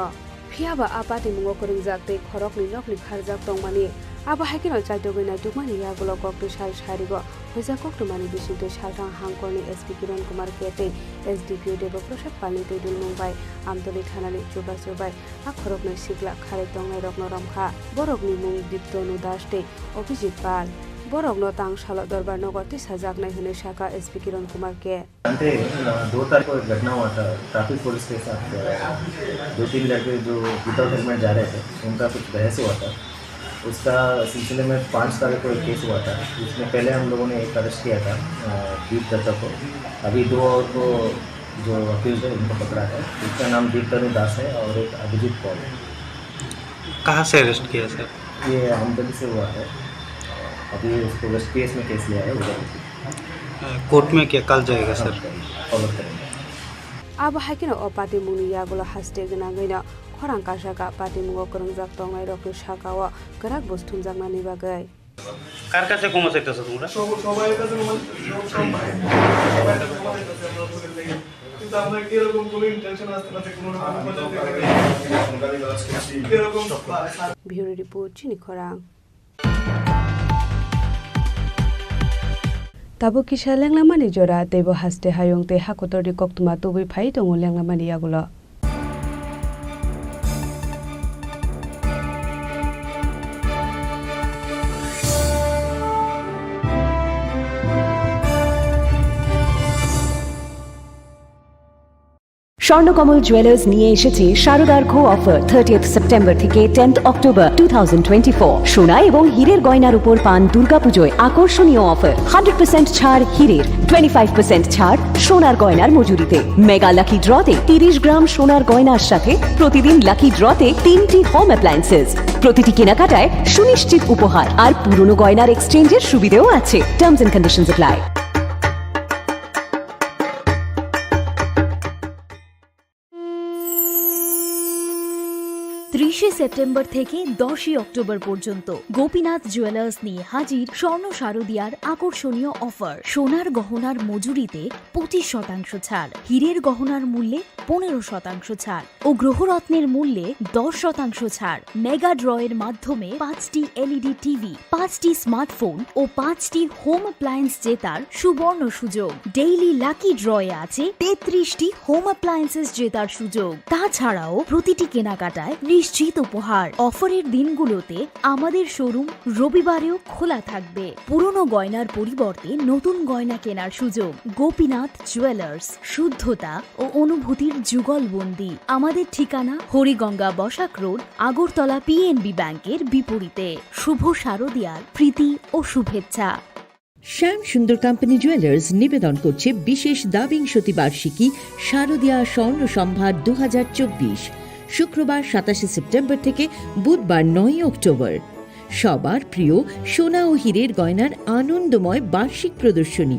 ফিয়াবা আপাতি মুঙ্গ করিংজাকতে খরকনি নকলি খারজাক তংমানি আবা হাইকিনো চাইতগৈনাই টুকমানি ইয়াগুলো কক্টু সাল সারিগ হইজা কক্টুমানি বিশিংতে সালটাং হাংকরনি SP কিরণ কুমার কেতে SDPO Debprasad পালনি Toidul Mumbai Amtali থানানি চুবাই আখরকনি সিগলা খারে তংনাই রত্ন রমখা বরকনি মুং দীপ্তনু দাসতে অভিজিৎ পাল Borogno tang shala darbar nogati sajak nahi hone shaka SP Kiran Kumar के 2 तारीख को एक घटना हुआ था ट्रैफिक पुलिस के साथ 2-3 लड़के जो विदाउट हेलमेट जा रहे थे उनका कुछ बहस हुआ था उसका सिलसिले में 5 तारीख को एक केस हुआ था जिसमें पहले हम लोगों ने एक अरेस्ट किया था दीप दत्ता को अभी 2 और को जो अक्यूज है उनको पकड़ा है उसका नाम दीप तनु दास है और एक अभिजीत पॉल है। कहाँ से अरेस्ट किया सर? ये हमदर्दी से हुआ है अभी उसको वेस्ट केस में केस लिया है उधर कोर्ट में क्या कल जाएगा सर? अब हाकिनो अपाति मुनि यागुला हास्टे गनागैना खरां काशाका पाति मुगो करंजाक तंगाय रकु शाकावा गराक बस्तुम जागनानि बागै কার কাছে কমা চাইতেছো তোমরা? সবাই কাছে কিন্তু আমরা কি রকম কোনো ইন্টেনশন আসতে না কোনো রকম ভিডিও রিপোর্ট চিনি খরাং Tabo kisha lenglamani jora tebo haste hayongte hakotori koktuma tubi phai tongo lenglamani yagulo Swarnakamal jewellers নিয়ে এসেছে শারদার্ঘ অফার 30th সেপ্টেম্বর থেকে 10th অক্টোবর 2024 সোনা এবং হীরের গয়নার উপর পান দুর্গাপুজোয় আকর্ষণীয় অফার 100% ছাড় হীরের 25% ছাড় সোনার গয়নার মজুরিতে মেগা লাকি ড্রতে 30 গ্রাম সোনার গয়নার সাথে প্রতিদিন লাকি ড্রতে 3টি হোম অ্যাপ্লায়েন্সেস প্রতিটি কেনাকাটায় সুনিশ্চিত উপহার আর পুরনো গয়নার এক্সচেঞ্জের সুবিধাও আছে terms and conditions apply 20 September থেকে 10 অক্টোবর পর্যন্ত গোপীনাথ জুয়েলার্স নিয়ে হাজির স্বর্ণ শারদিয়ার আকর্ষণীয় অফার। সোনার গহনার মজুরিতে 25% ছাড়, হীরের গহনার মূল্যে 15% ছাড় ও গ্রহরত্নের মূল্যে 10% ছাড়। মেগা ড্রয়ের মাধ্যমে 5টি LED টিভি, 5টি স্মার্টফোন ও 5টি হোম অ্যাপ্লায়েন্স জেতার সুবর্ণ সুযোগ। ডেইলি লাকি ড্রয়ে আছে 33টি হোম অ্যাপ্লায়েন্সেস জেতার সুযোগ। তাছাড়াও প্রতিটি কেনাকাটায় নিশ্চিত উপহার। অফারের দিনগুলোতে আমাদের শোরুম রবিবারেও খোলা থাকবে। পুরনো গয়নার পরিবর্তে নতুন গয়না কেনার সুযোগ। গোপীনাথ জুয়েলার্স, শুদ্ধতা ও অনুভূতির যুগলবন্দি। আমাদের ঠিকানা হরিগঙ্গা বসাক রোড, আগরতলা PNB ব্যাংকের বিপরীতে। শুভ শারদিয়ার প্রীতি ও শুভেচ্ছা। শ্যাম সুন্দর কোম্পানি জুয়েলার্স নিবেদন করছে বিশেষ দ্বাবিংশতি বার্ষিকী শারদীয়া স্বর্ণ সম্ভার 2024, শুক্রবার 27 সেপ্টেম্বর থেকে বুধবার 9 অক্টোবর। সবার প্রিয় সোনা ও হীরের গয়নার আনন্দময় বার্ষিক প্রদর্শনী।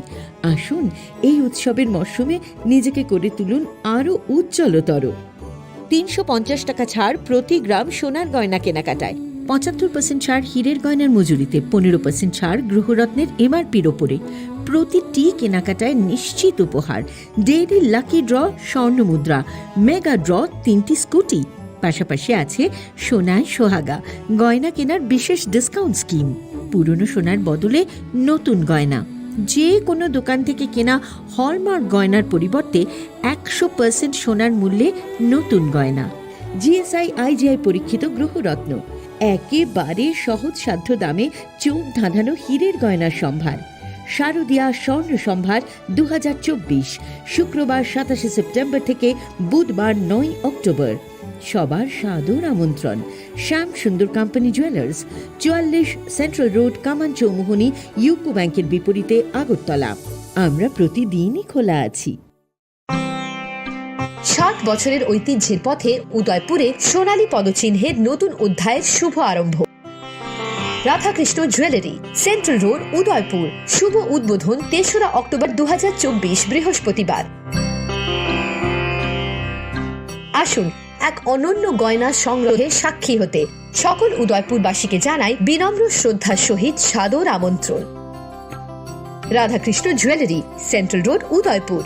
আসুন এই উৎসবের মরশুমে নিজেকে করে তুলুন আরও উজ্জ্বলতর। 350 টাকা ছাড় প্রতি গ্রাম সোনার গয়না কেনাকাটায়, 75% ছাড় হীরের গয়নার মজুরিতে, 15% ছাড় গ্রহরত্নের MRPর ওপরে। প্রতিটি কেনাকাটায় নিশ্চিত উপহার। ডেইলি লাকি ড্র স্বর্ণ মুদ্রা, মেগা ড্র 3টি স্কুটি। পাশাপাশি আছে সোনায় সোহাগা গয়না কেনার বিশেষ ডিসকাউন্ট স্কিম। পুরনো সোনার বদলে নতুন গয়না। যে কোনো দোকান থেকে কেনা হলমার্ক গয়নার পরিবর্তে 100% সোনার মূল্যে নতুন গয়না। GSI IGI পরীক্ষিত গ্রহরত্ন, একেবারে সহজসাধ্য দামে চোখ ধাঁধানো হীরের গয়নার সম্ভার। শারদীয়া স্বর্ণ সম্ভার 2024, শুক্রবার 27 সেপ্টেম্বর থেকে বুধবার 9 অক্টোবর। সবার সাদর আমন্ত্রণ। শ্যাম সুন্দর কোম্পানি জুয়েলার্স, 44 সেন্ট্রাল রোড, কামান চৌমুহনী, ইউকো ব্যাংকের বিপরীতে, আগরতলা। আমরা প্রতিদিনই খোলা আছি। 60 বছরের ঐতিহ্যের পথে উদয়পুরে সোনালী পদচিহ্নের নতুন অধ্যায়ের শুভ আরম্ভ। Radhakrishna jewellery, central road, Udaipur. শুভ উদ্বোধন 3রা অক্টোবর 2024 বৃহস্পতিবার। আসুন এক অনন্য গয়না সংগ্রহের সাক্ষী হতে। সকল উদয়পুরবাসীকে জানাই বিনম্র শ্রদ্ধার সহিত সাদর আমন্ত্রণ। Radhakrishna jewellery, central road, Udaipur.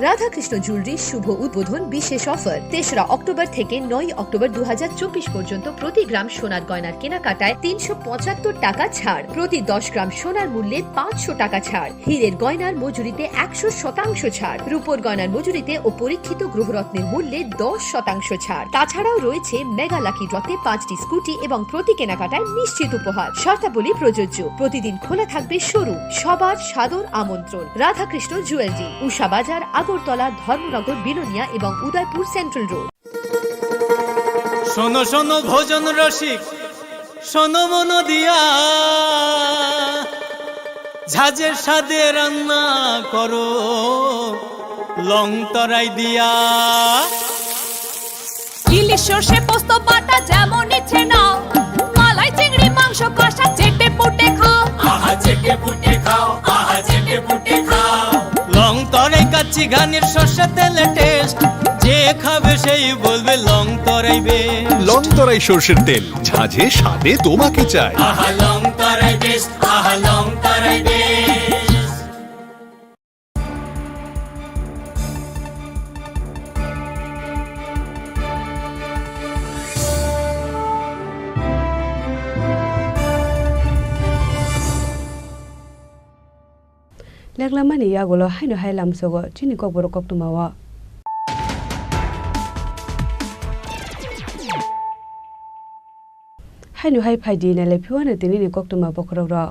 Radhakrishna জুয়েলারির শুভ উদ্বোধন বিশেষ অফার 3রা অক্টোবর থেকে 9 অক্টোবর 2024 পর্যন্ত। প্রতি গ্রাম সোনার গয়নার কেনাকাটায় 375 টাকা ছাড়, প্রতি 10 গ্রাম সোনার মূল্যে 500 টাকা ছাড়, হীরের গয়নার মজুরিতে 100% ছাড়, রূপোর গয়নার মজুরিতে ও পরীক্ষিত গ্রহরত্নের মূল্যে 10% ছাড়। তাছাড়াও রয়েছে মেগা লাকি ড্রতে 5টি স্কুটি এবং প্রতি কেনাকাটায় নিশ্চিত উপহার। শর্তাবলী প্রযোজ্য। প্রতিদিন খোলা থাকবে শোরুম। সবার সাদর আমন্ত্রণ। রাধাকৃষ্ণ জুয়েলারি, উষা বাজার, আগরতলা, ধর্মনগর, বিলোনিয়া এবং উদয়পুর সেন্ট্রাল রোড। শোনো শোনো ভোজন রসিক, শোনো মন দিয়া, ঝাঁঝের স্বাদে রান্না করো লং তরাই দিয়া। ইলিশ সর্ষে পোস্ত বাটা যেমন ইচ্ছে নাও, মালাই চিংড়ি মাংস কষা চেটে পুটে খাও। আহা চেটে পুটে খাও, আহা চেটে পুটে খাও। লং তরাই কাচ্চি ঘানির সর্ষে তেলে টেস্ট, যে খাবে সেই বলবে লং তরাই বেশ। লং তরাই সর্ষের তেল, ঝাঁঝে স্বাদে তোমাকে চাই। আহা লং তরাই বেশ, আহা লং তরাই বেশ। লেখলামানি ইয়াগুলো হাইনো হাইলাম সগো চিনি kokborok koktumawa হাইনো হাই ফাইদি না লেফিওয়ানে তিনি koktuma bokrokro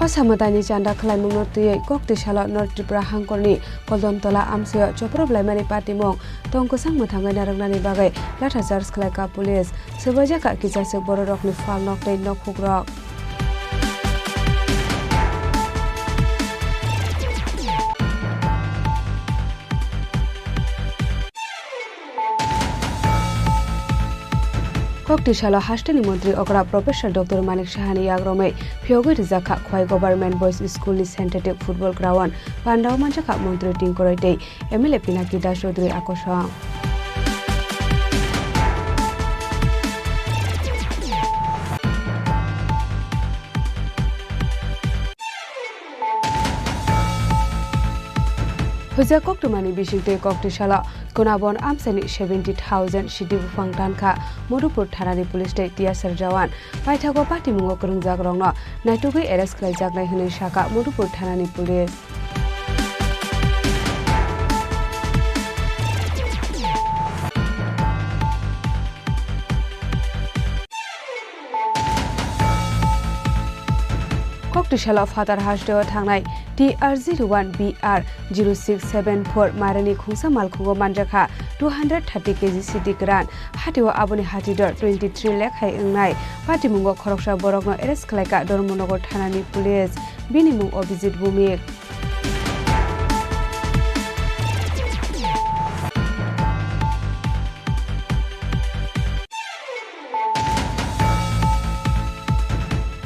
Asamatani chanda khlai mungno tui kokti shala North Tripura hangkorni Koldontola amsio choproblai party mong tongko sangma thangai narangnani bagai latha charge khlai ka police sebaja ka kijasek bororokni fal noktei nokhugrok Koktishala hasteni mantri okra Professor Dr. Manik Shahani yagrome phiogoi rijaka khwai Government Boys School ni tentative football ground pandao manjaka mantri tingkoroite MLA Pinaki Das Chaudhary akosang Huja Koktumani Bishite Koktishala Kunabon Amsani 70,000 Shidi Bufang Tanka Modupur Thanani Police State Tiasar Jawan Paithago Party Mungo Kurungjak Rongno Naitugui arrest Khlaijak Nai Hune Shaka Modupur Thanani Police Koktishala Father Hashdeo Thangnai TR01BR 0674 Marani Khungsa Malkhungo Manjakha 230 kg city gran Hatiwa Aboni Hatidor 23 lakh hai engnai Patimungo Khoroksa Borokno arrest khlaika Dormonogor Thanani Police Binimung Obijit Bumik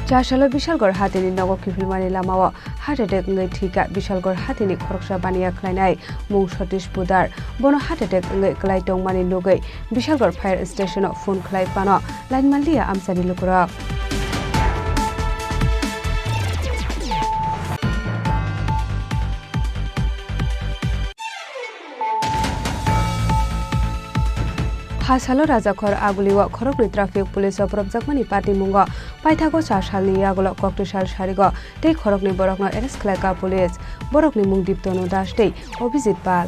Chashalo Bishalgor Hatini Nogo Kifilmani Lamawa Heart attack ngai thika Bishalgor Hatini Khoroksa Bania Khlainai Mung Satish Pudar Bono heart attack ngai Klai Tongmani Logai Bishalgor Fire Station of Phone Klai Pano Line Malia Amsani Lukura Hasalo Rajakhor Aguliwa Khorokni Traffic Police of Jakmani Party Mungo Paithago Chashalni Yagulo Koktishal Sharigo Tei Khorokni Borokno arrest Khlaika Police Borokni Mung Diptono Das Tei Obijit Pal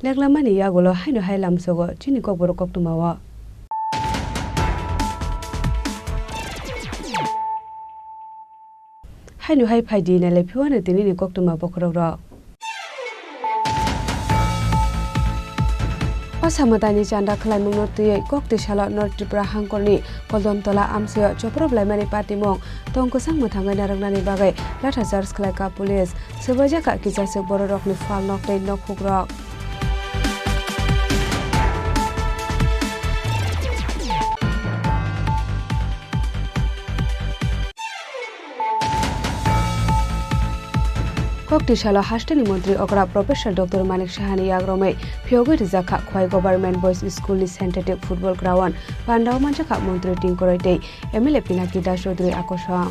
Leglamani Yagulo Haino Hailam Sogo Chini Kokborok Tumawa Haino Hai Paidi Nele Piwana Tinini Koktuma Bokroro Pasamatani Chanda Klamung Norti Koktishala North Tripura Hangkorni Koldom Tola Amsio Chopro Blamani Party Mong Tongko Sangmatanga Narangnani Bagai Lata Sars Khlaika Police Sebajaka Kijasek Bororokni Fal Nokte Nokhugrok Koktishala hasteni mantri okra Professor Dr. Manik Shahani yagrome phiogoi rijaka khwai Government Boys School ni tentative football ground pandao manjaka mantri tingkoroite MLA Pinaki Das Chaudhary akosang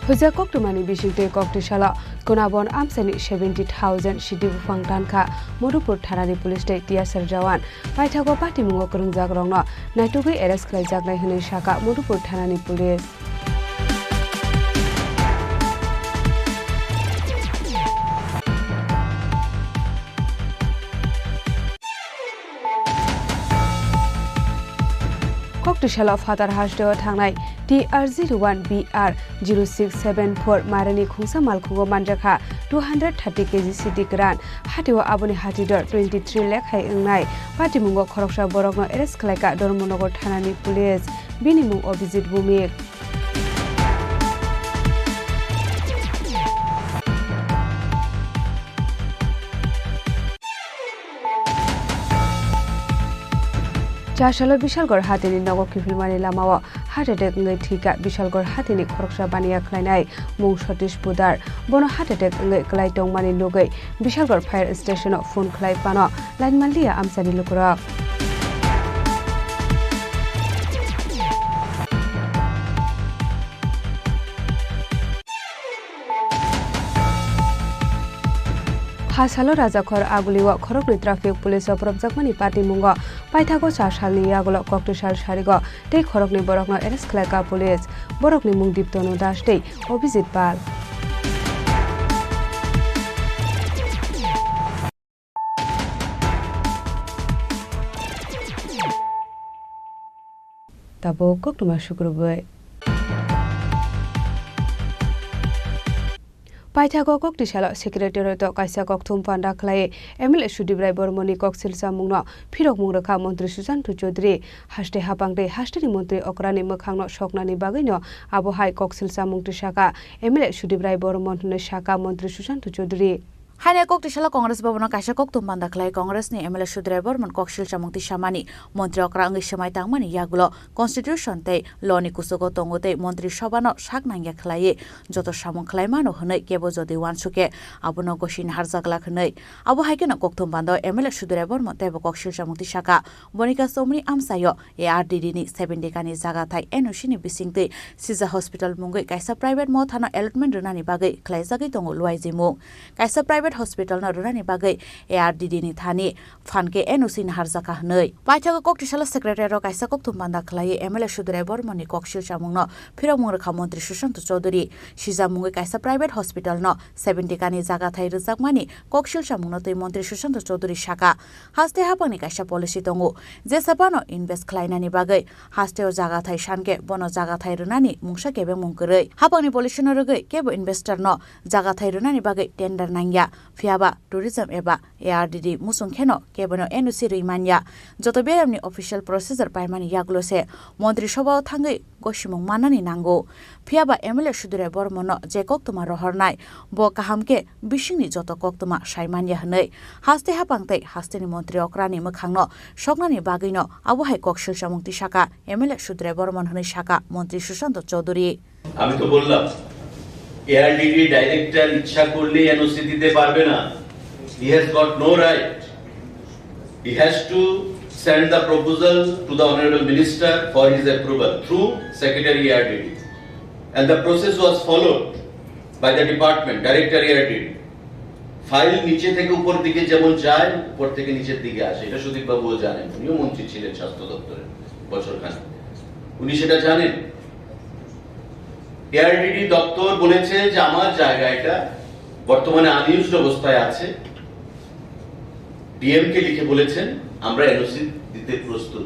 Huja Koktumani Bishite Koktishala Kunabon Amsani 70,000 Shidi Bufang Tanka Modupur Thanani Police State Tiasar Jawan Paithago Party Mungo Kurungjak Rongno Naitugui arrest Khlaijak Nai Hune Shaka Modupur Thanani Police Koktishala Father Hashdeo Thangnai TR01BR 0674 Marani Khungsa Malkhungo Manjakha 230 kg city gran Hatiwa Aboni Hatidor 23 lakh hai engnai Patimungo Khoroksa Borokno arrest khlaika Dormonogor Thanani Police Binimung Obijit Bumik Chashalo Bishalgor Hatini Nogo Kifilmani Lamawa Heart attack ngai thika Bishalgor Hatini Khoroksa Bania Khlainai Mung Satish Pudar Bono heart attack ngai Klai Tongmani Logai Bishalgor Fire Station of Phone Klai Pano Line Malia Amsani Lukura Hasalo Rajakhor Aguliwa Khorokni Traffic Police of Jakmani Party Mungo Paithago Chashalni Yagulo Koktishal Sharigo Tei Khorokni Borokno arrest Khlaika Police Borokni Mung Diptono Das Tei Obijit Pal তাবো কক্টমা শুক্রবার পাইথাগো ককটিশাল secretariat কাইसा कक्थुम panda खलाये MLA सुदीप्राय Bahmani कक्सिलसा मुंगनो फिरक मुंगरखा मंत्री सुशांत चौधरी हास्टे हापांगदे हास्टेनि मंत्री अक्रानि मोखांनो सकनानि बागैनो आबहाय कक्सिलसा मुंगति शाखा MLA सुदीप्राय Burman शाखा मंत्री सुशांत चौधरी हाने कक्टिशाला कांग्रेस भवन काइसा कक्तुम panda खलाय कांग्रेसनि MLA सुदीप्राय Burman कक्सिल चामुंगति सामानि मंत्री अक्रांगि समाय तांगमानि यागुलो कन्स्टिट्यूशन तै लनि कुसुगो तंगोते मंत्री सभानो साकनांगिया खलाये जत सामुं खलायमानो हनै केबो जदि वानसुके आबुनो गसिन हारजागला खनै आबो हायकेनो कक्तुम पान्डा एमएलए सुदीप्राय बर्मन तैबो कक्सिल चामुंगति शाखा बनिका सोमनि आमसायो एआरडीडी नि 7 डेकानि जागा थाय एनओसी नि बिसिंगतै सिजा हस्पिटल मुंगै काइसा प्राइवेट म थाना एलटमेन्ट रुनानि बागै खलायजागै दंगो लुवाइजिमु काइसा प्राइवेट हस्पिटल न रुनानि बागै एआरडीडी नि थानी फानके एनओसी नि हारजाका हनै पाइथागो कक्टिशाला सेक्रेटारि काइसा कक्तुम पान्डा खलाये एमएलए सुदीप्राय बर्मननि कक्सिल चामुंगनो फिरमुंगरखा मंत्री सुशांत चौधरी सिजा मुंगै काइसा प्राइवेट हस्पिटल न 7 डेकानि जागा थाय रजाकमानि कक्सिल चामुंगनो तै मंत्री सुशांत चौधरी शाखा हास्ते हापांनि काइसा पलिसि दंगो जे सापानो इनभेस्ट खलायनानि बागै हास्तेओ जागा थाय सानके बनो जागा थाय रुनानि मुंसा केबे मुंकरै हापांनि पलिसि न रगै केबो इनभेस्टर न जागा थाय रुनानि बागै टेन्डर नांगिया फियाबा टुरिज्म एबा एआरडीडी मुसुंखेनो केबनो एनओसी रैमानिया जत बेरामनि अफिशियल प्रोसिजर पाइमानि यागलोसे मंत्री सभायाव थांगै गसिमुं मानानि नांगौ फियाबा एमएलए सुदीप्राय बर्मन जे कक्तमा रहरनाय ब काहामके बिसिंनि जत कक्तमा साइमानिया हनै हास्ते हापांतै हास्तेनि मंत्री अक्रानि मोखांनो सकनानि बागैनो आबहाय कक्सिल चामुंगति शाखा एमएलए सुदीप्राय बर्मन हनै शाखा मंत्री सुशांत चौधरी আমি তো বললাম এআরডিডি ডাইরেক্টর ইচ্ছা করলে এনওসি দিতে পারবে না he has got no right he has to send the proposal to the honourable minister for his approval through secretary ARDD and the process was followed by the department director ARDD file নিচে থেকে উপর দিকে যেমন যায় উপর থেকে নিচের দিকে আসে এটা সুদীপ বাবুও জানেন উনিও মন্ত্রী ছিলেন স্বাস্থ্য দপ্তরে বছরখানেক উনি সেটা জানেন এআরডিডি দপ্তর বলেছে যে আমার জায়গা এটা বর্তমানে আনইউজড অবস্থায় আছে ডিএম কে লিখে বলেছেন আমরা এনওসি দিতে প্রস্তুত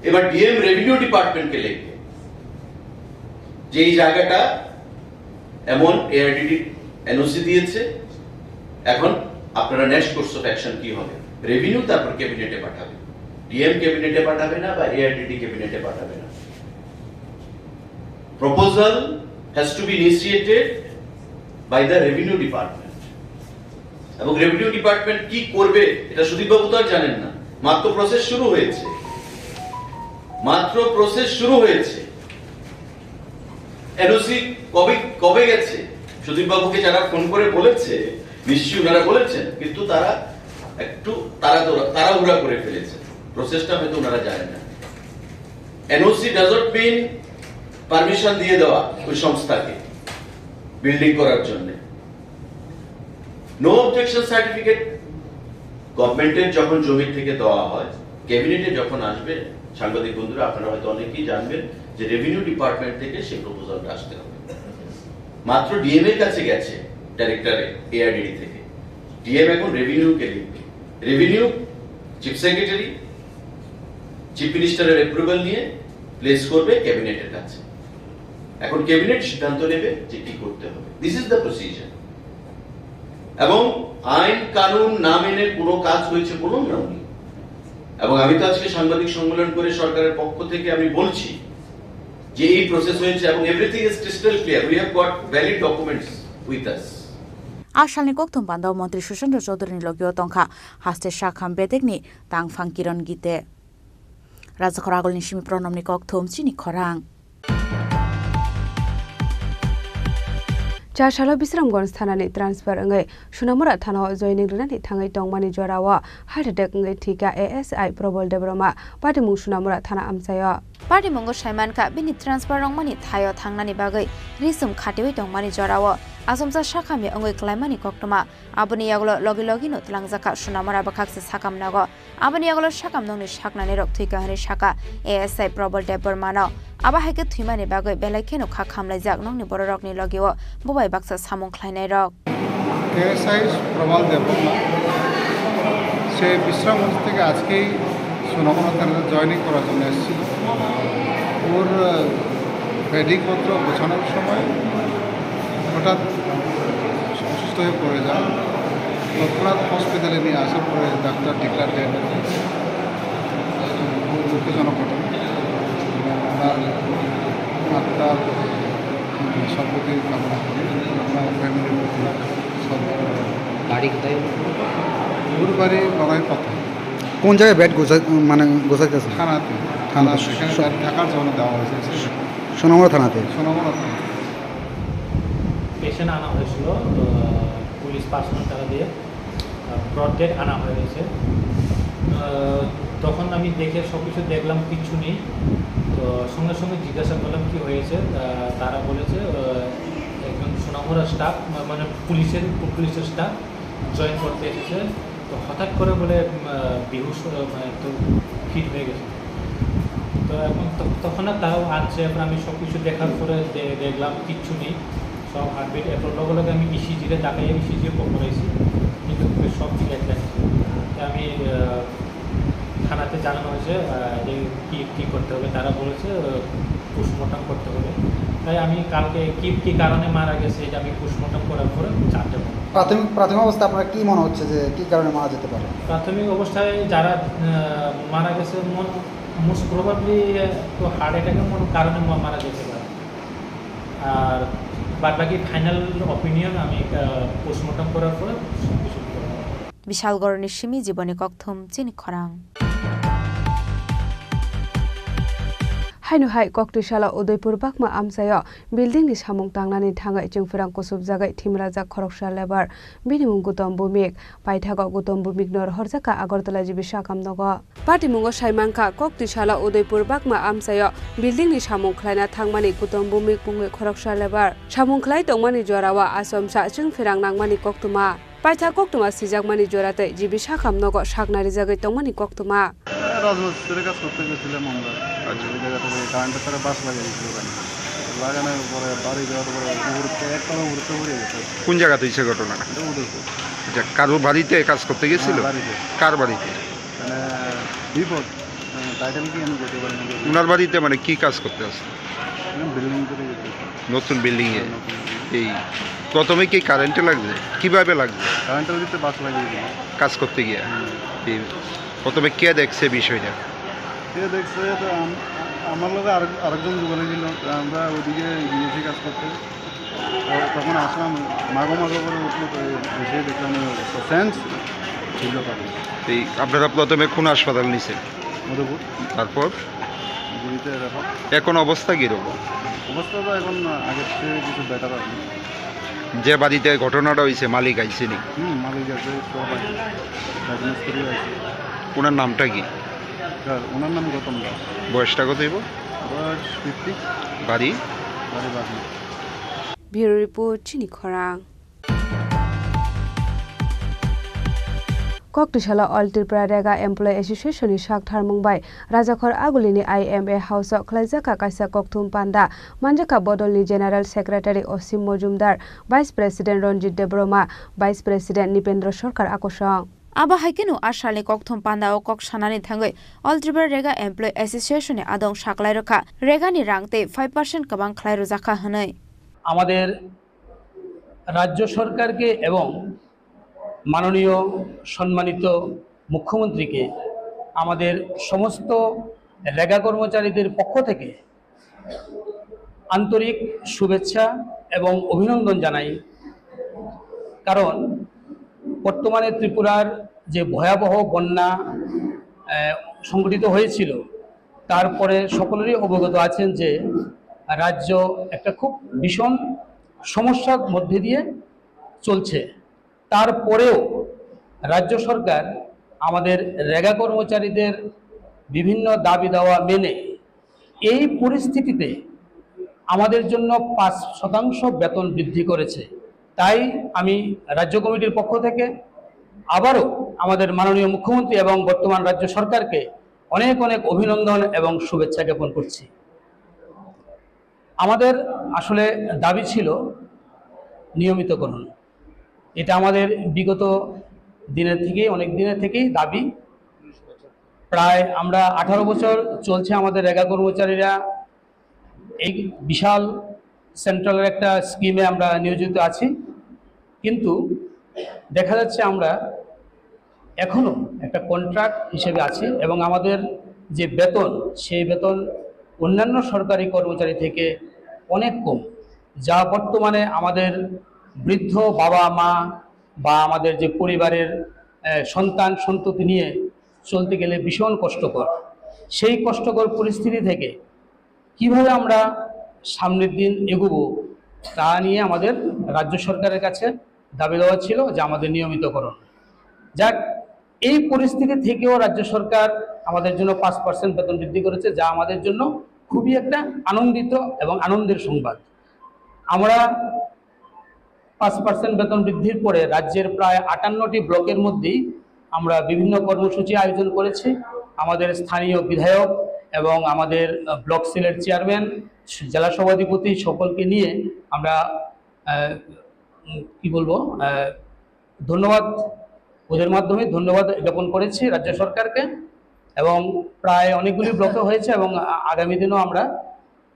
এবার ডিএম রেভিনিউ ডিপার্টমেন্টকে লিখবে যে এই জায়গাটা এমন এআরডিডি এনওসি দিয়েছে এখন আপনারা নেক্সট কোর্স অফ অ্যাকশন কি হবে রেভিনিউ তারপর ক্যাবিনেটে পাঠাবে ডিএম ক্যাবিনেটে পাঠাবে না বা এআরডিডি ক্যাবিনেটে পাঠাবে না proposal has to be initiated by the revenue department এবং revenue department কি করবে এটা সুদীপ বাবু তো আর জানেন না মাত্র প্রসেস শুরু হয়েছে এনওসি কবে গেছে সুদীপ বাবুকে যারা ফোন করে বলেছে নিশ্চয়ই ওনারা বলেছেন কিন্তু তারা একটু তাড়াহুড়া করে ফেলেছে প্রসেসটা হয়তো ওনারা জানেন না NOC does not mean permission দিয়ে দেওয়া ওই সংস্থাকে বিল্ডিং করার জন্য নো অবজেকশন সার্টিফিকেট গভর্নমেন্টের যখন জমি থেকে দেওয়া হয় ক্যাবিনেটে যখন আসবে সাংবাদিক বন্ধুরা আপনারা হয়তো অনেকেই জানবেন যে রেভিনিউ ডিপার্টমেন্ট থেকে সেই প্রপোজালটা আসতে হবে মাত্র ডিএম এর কাছে গেছে ডাইরেক্টরে এআরডিডি থেকে ডিএম এখন রেভিনিউকে লিখবে রেভিনিউ চিফ সেক্রেটারি চিফ মিনিস্টারের অ্যাপ্রুভাল নিয়ে প্লেস করবে ক্যাবিনেটের কাছে এখন ক্যাবিনেট সিদ্ধান্ত নেবে যে কি করতে হবে দিস ইজ দ্য প্রসিজার এবং আইন কানুন না মেনে কোনো কাজ হয়েছে বলুন না উনি এবং আমি তো আজকে সাংবাদিক সম্মেলন করে সরকারের পক্ষ থেকে আমি বলছি যে এই প্রসেস হয়েছে এবং everything is crystal clear we have got valid documents with us आसालनि कक्तुम पान्डा मंत्री सुशांत चौधरी लगियो तंखा हास्ते शाखाम बेदेगनि तांगफां किरण गीते राजाखर आगोलनि सिमी प्रनमनि कक्तुम चिनि खरां चारसालो बिश्रामगंज थानानि ट्रान्सफर अंगै सुनामुरा थानाव जयनिं रुनानि थाङै तंमानि जरावा हार्ट अटैक अंगै थिका एएसआई प्रबल देब्रमा पाटिमुं सुनामुरा थाना आमसायो पाटिमुंगो साइमानका बिनि ट्रान्सफर रंमानि थायो थांनानि बागै रिसुम खाटिवै तंमानि जरावा आसमसा शाखामि अंगै क्लाइमानि कक्तमा आबनि यागलो लगी लगिनो तलांजाका सुनामुरा बखाक्से साकाम नगो आबनि यागलो साकाम नंनि साकनानि रक थिका हरि शाखा एएसआई प्रबल देब्रमानो आबा हाइके थुइमानि बागै बेलाइखेनो खा खामलाइजाक नंनि बर रकनि लगियो बबाइ बाक्सा सामुं ख्लाइनाय रक एएसआई प्रबल देब्रमा সে বিশ্রামগঞ্জ থেকে আজকেই সুনামুরা থানাতে জয়েনিং করার জন্য এসেছিল ওর বেডিংপত্র গোছানোর সময় হঠাৎ অসুস্থ হয়ে পড়ে যায়। তৎক্ষণাৎ হসপিটালে নিয়ে আসার পরে ডাক্তার ডিক্লার দেন দুঃখজনক ঘটনা। ওনার আত্মার সর্বতি কামনা করি, ওনার ফ্যামিলির প্রতি সব। বাড়ি কোথায়? ওর বাড়ি লড়াই পথে। কোন জায়গায় ব্যাট গোছাইতেছে? থানাতে। থানা সেখানে গাড়ি থাকার জন্য দেওয়া হয়েছে সোনামুড়া থানাতে। সোনামুড়া থানা। পেশেন্ট আনা হয়েছিল, পুলিশ 5 টাকা দিয়ে ব্রড ডেড আনা হয়েছে। তখন আমি দেখে সব কিছু দেখলাম, কিচ্ছু নেই। তো সঙ্গে সঙ্গে জিজ্ঞাসা করলাম কি হয়েছে। তারা বলেছে একজন সোনামুড়া স্টাফ, মানে পুলিশের স্টাফ জয়েন করতে এসেছে। তো হঠাৎ করে বলে বেহুশ, মানে তো ফিট হয়ে গেছে। তো এখন তখন আর তারাও আনছে। এখন আমি সব কিছু দেখার পরে দেখলাম কিচ্ছু নেই, সব হার্টবিট। এরপর লগে লগে আমি ইসিজিরে ডাকাইয়ে ইসিজিও করাইছি, কিন্তু সব ঠিক আছে। আমি থানাতে জানানো হয়েছে যে কী করতে হবে। তারা বলেছে পোস্টমর্টম করতে হবে। তাই আমি কালকে কী কারণে মারা গেছে এটা আমি পোস্টমর্টম করার পরে জানতে পারি। প্রাথমিক অবস্থায় আপনার কী মনে হচ্ছে যে কী কারণে মারা যেতে পারে? প্রাথমিক অবস্থায় যারা মারা গেছে মোস্ট প্রবাবলি তো হার্ট অ্যাটাকের কারণে মারা যেতে পারে। আর বাদবাকি ফাইনাল অপিনিয়ন আমি পোস্টমর্টম করার পরে সবকিছু। বিশালগড় নিশ্চিমি জীবনী ককথম চিনি খরাং। हायनुहाय कक्तिशाला उदयपुर बाकमा आमसाया बिल्डिंग नि सामुं तांनानै थाङै जोंफोरां कसुबजागै थिमराजा खरकसा लेबार बिनिमुं गुतम बुमिक पाइथागा गुतम बुमिक नर हरजाका आगरतला जिबिसा कामनगो पाटिमुंगो साइमांखा कक्तिशाला उदयपुर बाकमा आमसाया बिल्डिंग नि सामुं खलायना थांमानि गुतम बुमिक बुङै खरकसा लेबार सामुं खलाय तंमानि जरावा आसमसा जोंफोरां नांमानि कक्तुमा पाइथा कक्तुमा सिजाकमानि जरातै जिबिसा कामनगो सागनारि जागै तंमानि कक्तुमा রাজমিস্ত্রির কাজ করতে গেছিলাম আমরা। ওই জায়গা থেকে কারেন্টের তারে বাস লাগিয়েছিল, লাগানোর পরে বাড়ি যাওয়ার পরে একতলা উড়তে পড়ে গেছে। কোন জায়গাতে হয়েছে ঘটনাটা? উদয়পুর। আচ্ছা, কারোর বাড়িতে কাজ করতে গেছিল? বাড়িতে। কার বাড়িতে? মানে বিপদ টাইটেল কি আমি যেতে পারি না। ওনার বাড়িতে মানে কি কাজ করতে আসছে? বিল্ডিং করে যেতে। নতুন বিল্ডিংয়ে। এই প্রথমে কি কারেন্টে লাগছে? কিভাবে লাগছে? কারেন্টের ভিতরে বাস লাগিয়ে দিল কাজ করতে গিয়ে। এই প্রথমে কে দেখছে বিষয়টা? কে দেখছে তো আমার লোক আরেকজন বলে দিল। আমরা ওইদিকে গিয়েছি কাজ করতে, তখন আসলাম মাগো করে উঠলো। তো এসে দেখলাম সেন্স ছিল। এই আপনারা প্রথমে কোন হাসপাতাল নিছেন? মধুপুর। তারপর এখন অবস্থা কীরকম? অবস্থা তো এখন আগের থেকে কিছু বেটার আছে। যে বাড়িতে ঘটনাটা হয়েছে মালিক আইছে নি? মালিক আছে, রাজমিস্ত্রি আছে। ওনার নামটা কি? ওনার নাম গৌতম দাস। বয়সটা কত হইব? বয়স 50। বাড়ি? বাড়ি বাগনি। ব্যুরো রিপোর্ট চিনি খরাং। कक्तिशाला अल त्रिपुरा रेगा एमप्लय एसोसिएशन नि साक थारमुंबाय राजाखर आगुलिनि IMA हाउस खलाइजाका काइसा कक्थुम पान्दा मानजाका बदलनि general secretary Asim Majumdar vice president Ranjit Debbarma vice president Nipendra Sarkar आकर्षण आबा हाइकेनु आशालनि कक्थुम पान्दा ओ कक सानानि थाङै अल त्रिपुरा रेगा एमप्लय एसोसिएशन नि आदं साकलाय रखा रेगानि रांते 5% कबां खलाय रजाखा हनै আমাদের রাজ্য সরকারকে এবং মাননীয় সম্মানিত মুখ্যমন্ত্রীকে আমাদের সমস্ত রেগা কর্মচারীদের পক্ষ থেকে আন্তরিক শুভেচ্ছা এবং অভিনন্দন জানাই। কারণ বর্তমানে ত্রিপুরার যে ভয়াবহ বন্যা সংঘটিত হয়েছিল তারপরে সকলেরই অবগত আছেন যে রাজ্য একটা খুব ভীষণ সমস্যার মধ্যে দিয়ে চলছে। তারপরেও রাজ্য সরকার আমাদের রেগা কর্মচারীদের বিভিন্ন দাবি দাওয়া মেনে এই পরিস্থিতিতে আমাদের জন্য 5% বেতন বৃদ্ধি করেছে। তাই আমি রাজ্য কমিটির পক্ষ থেকে আবারও আমাদের মাননীয় মুখ্যমন্ত্রী এবং বর্তমান রাজ্য সরকারকে অনেক অনেক অভিনন্দন এবং শুভেচ্ছা জ্ঞাপন করছি। আমাদের আসলে দাবি ছিল নিয়মিতকরণ। এটা আমাদের বিগত দিনের থেকেই অনেক দিনের থেকেই দাবি। প্রায় আমরা 18 বছর চলছে আমাদের রেগা কর্মচারীরা এই বিশাল সেন্ট্রালের একটা স্কিমে আমরা নিয়োজিত আছি, কিন্তু দেখা যাচ্ছে আমরা এখনও একটা কন্ট্রাক্ট হিসেবে আছি এবং আমাদের যে বেতন সেই বেতন অন্যান্য সরকারি কর্মচারী থেকে অনেক কম, যা বর্তমানে আমাদের বৃদ্ধ বাবা মা বা আমাদের যে পরিবারের সন্তান সন্ততি নিয়ে চলতে গেলে ভীষণ কষ্টকর। সেই কষ্টকর পরিস্থিতি থেকে কিভাবে আমরা সামনের দিন এগোবো তা নিয়ে আমাদের রাজ্য সরকারের কাছে দাবি দেওয়া ছিল যে আমাদের নিয়মিতকরণ। যাক, এই পরিস্থিতি থেকেও রাজ্য সরকার আমাদের জন্য 5% বেতন বৃদ্ধি করেছে, যা আমাদের জন্য খুবই একটা আনন্দিত এবং আনন্দের সংবাদ। আমরা 5% বেতন বৃদ্ধির পরে রাজ্যের প্রায় 58টি ব্লকের মধ্যেই আমরা বিভিন্ন কর্মসূচি আয়োজন করেছি। আমাদের স্থানীয় বিধায়ক এবং আমাদের ব্লক সেলের চেয়ারম্যান, জেলা সভাধিপতি সকলকে নিয়ে আমরা ধন্যবাদ, ওদের মাধ্যমে ধন্যবাদ জ্ঞাপন করেছি রাজ্য সরকারকে, এবং প্রায় অনেকগুলি ব্লকে হয়েছে এবং আগামী দিনও আমরা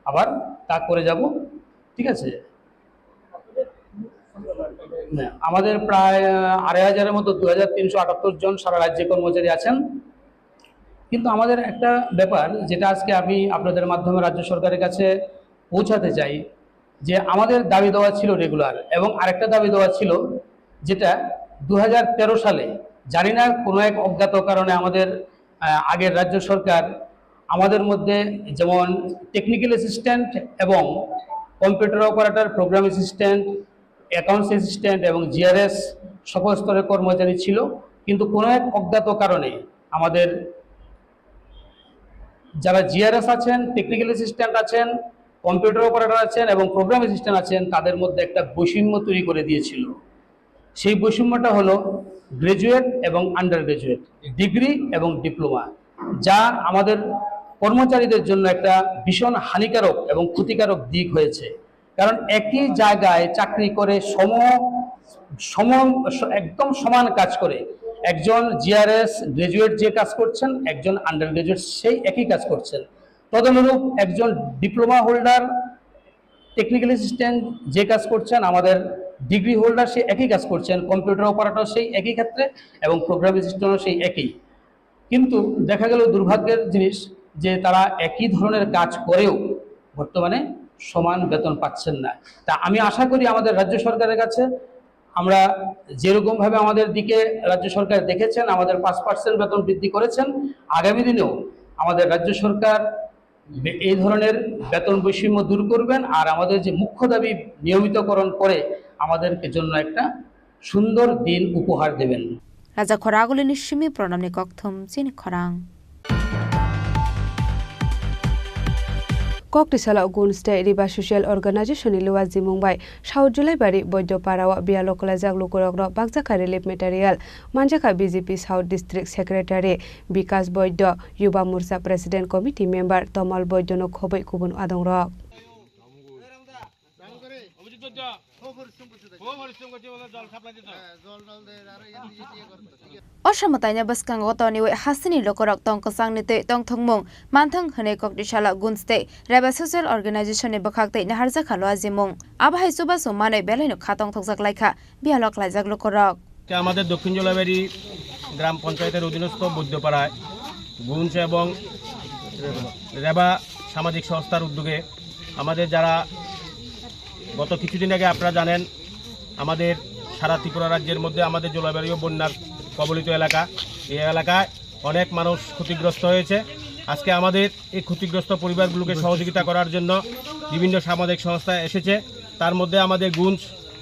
আবার তা করে যাব। ঠিক আছে, আমাদের প্রায় 2500-এর মতো 2378 জন সারা রাজ্যে কর্মচারী আছেন। কিন্তু আমাদের একটা ব্যাপার যেটা আজকে আমি আপনাদের মাধ্যমে রাজ্য সরকারের কাছে পৌঁছাতে চাই, যে আমাদের দাবি দেওয়া ছিল রেগুলার, এবং আরেকটা দাবি দেওয়া ছিল যেটা 2013 সালে জানি না কোনো এক অজ্ঞাত কারণে আমাদের আগের রাজ্য সরকার আমাদের মধ্যে যেমন টেকনিক্যাল অ্যাসিস্ট্যান্ট এবং computer operator, programme assistant, accounts assistant এবং জিআরএস সকল স্তরের কর্মচারী ছিল, কিন্তু কোনো এক অজ্ঞাত কারণে আমাদের যারা জিআরএস আছেন, টেকনিক্যাল অ্যাসিস্ট্যান্ট আছেন, কম্পিউটার অপারেটর আছেন এবং প্রোগ্রাম অ্যাসিস্ট্যান্ট আছেন, তাদের মধ্যে একটা বৈষম্য তৈরি করে দিয়েছিল। সেই বৈষম্যটা হলো গ্রাজুয়েট এবং আন্ডার গ্রাজুয়েট, ডিগ্রি এবং ডিপ্লোমা, যা আমাদের কর্মচারীদের জন্য একটা ভীষণ হানিকারক এবং ক্ষতিকারক দিক হয়েছে। কারণ একই জায়গায় চাকরি করে একদম সমান কাজ করে একজন জিআরএস গ্রাজুয়েট যে কাজ করছেন, একজন আন্ডার গ্রাজুয়েট সেই একই কাজ করছেন। তদনুরূপ একজন ডিপ্লোমা হোল্ডার টেকনিক্যাল অ্যাসিস্ট্যান্ট যে কাজ করছেন, আমাদের ডিগ্রি হোল্ডার সেই একই কাজ করছেন, কম্পিউটার অপারেটর সেই একই ক্ষেত্রে এবং প্রোগ্রাম অ্যাসিস্ট্যান্টও সেই একই। কিন্তু দেখা গেল দুর্ভাগ্যের জিনিস যে তারা একই ধরনের কাজ করেও বর্তমানে সমান বেতন পাচ্ছেন না। তা আমি আশা করি আমাদের রাজ্য সরকারের কাছে আমরা যেরকমভাবে আমাদের দিকে রাজ্য সরকার দেখেছেন, আমাদের 5% বেতন বৃদ্ধি করেছেন, আগামী দিনেও আমাদের রাজ্য সরকার এই ধরনের বেতন বৈষম্য দূর করবেন আর আমাদের যে মুখ্য দাবি নিয়মিতকরণ করে আমাদেরকে জন্য একটা সুন্দর দিন উপহার দেবেন। রাজা খরাগুলিনি সিমি প্রণামনি ককথম চিনি খরাং Koktisala Ogun State Riba Social Organization Luwa Zimungbai South July Bari Boydo Parawa Bia Local Jaglukorogro Bagzaka Relief Material Manjaka BJP South District Secretary Bikas Boydo Yuba Mursa President Committee Member Tomal Boydo no Khoboi Kubun Adongrok Oshamatanya Baskang Otoni Hasini Lokorok Tongkosang Nite Tong Tongmong Manthang Hane Koktisala Gunste Reba Social Organization Bakakte Naharza Kalwa Zimong Abahai Suba Sumane Beleno Katong Toksak Laika Bialok Lajak Lokorok আমাদের দক্ষিণ জলাবাড়ি গ্রাম পঞ্চায়েতের অধীনস্থ বৈদ্যপাড়ায় গুঞ্জ এবং রেবা সামাজিক সংস্থার উদ্যোগে আমাদের যারা গত কিছুদিন আগে আপনারা জানেন আমাদের সারা ত্রিপুরা রাজ্যের মধ্যে আমাদের জলবায়ু বন্যার কবলিত এলাকা, এই এলাকায় অনেক মানুষ ক্ষতিগ্রস্ত হয়েছে। আজকে আমাদের এই ক্ষতিগ্রস্ত পরিবারগুলোকে সহযোগিতা করার জন্য বিভিন্ন সামাজিক সংস্থা এসেছে। তার মধ্যে আমাদের গুঞ্জ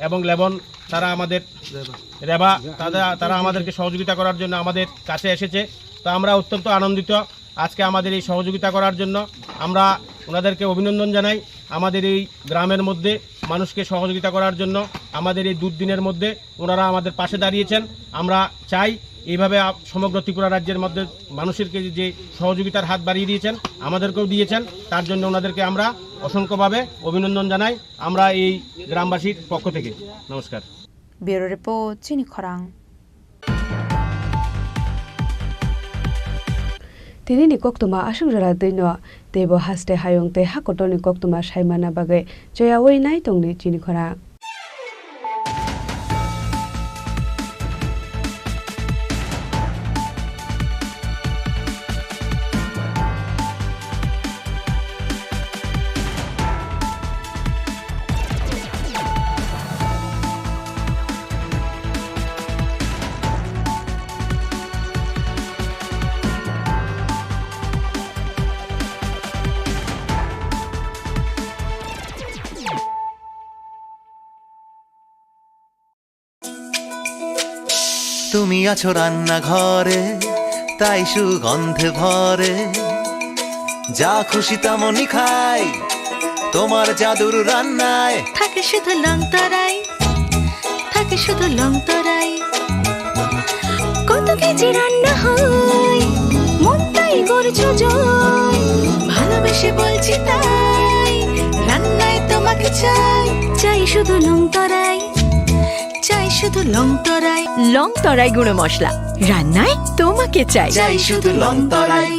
এবং লেবন তারা আমাদের রেবা তারা আমাদেরকে সহযোগিতা করার জন্য আমাদের কাছে এসেছে। তো আমরা অত্যন্ত আনন্দিত আজকে আমাদের এই সহযোগিতা করার জন্য। আমরা ওনাদেরকে অভিনন্দন জানাই। আমাদের এই গ্রামের মধ্যে মানুষকে সহযোগিতা করার জন্য আমাদের এই দুর্দিনের মধ্যে ওনারা আমাদের পাশে দাঁড়িয়েছেন। আমরা চাই এইভাবে সমগ্র ত্রিপুরা রাজ্যের মধ্যে মানুষেরকে যে সহযোগিতার হাত বাড়িয়ে দিয়েছেন আমাদেরকেও দিয়েছেন, তার জন্য ওনাদেরকে আমরা অসংখ্যভাবে অভিনন্দন জানাই আমরা এই গ্রামবাসীর পক্ষ থেকে। নমস্কার। ব্যুরো রিপোর্ট চিনি খরাং। Tini ni koktuma asung jara dino tebo haste hayong te hakotoni koktuma saimana bagai joya wei nai tongni Chini Khorang. তুমি আছো রান্না ঘরে তাই সুগন্ধে ভরে যা খুশি তেমনই খাই তোমার জাদুর রান্নায় থাকে শুধু লং তরাই থাকে শুধু লং তরাই কত কেজি রান্না হয় মনটাই করছো জয় ভালোবেসে বলছি তাই রান্নায় তোমাকে চাই চাই শুধু লং তরাই চাই শুধু লং তরাই গুঁড়ো মশলা রান্নায় তোমাকে চাই চাই শুধু লং তরাই।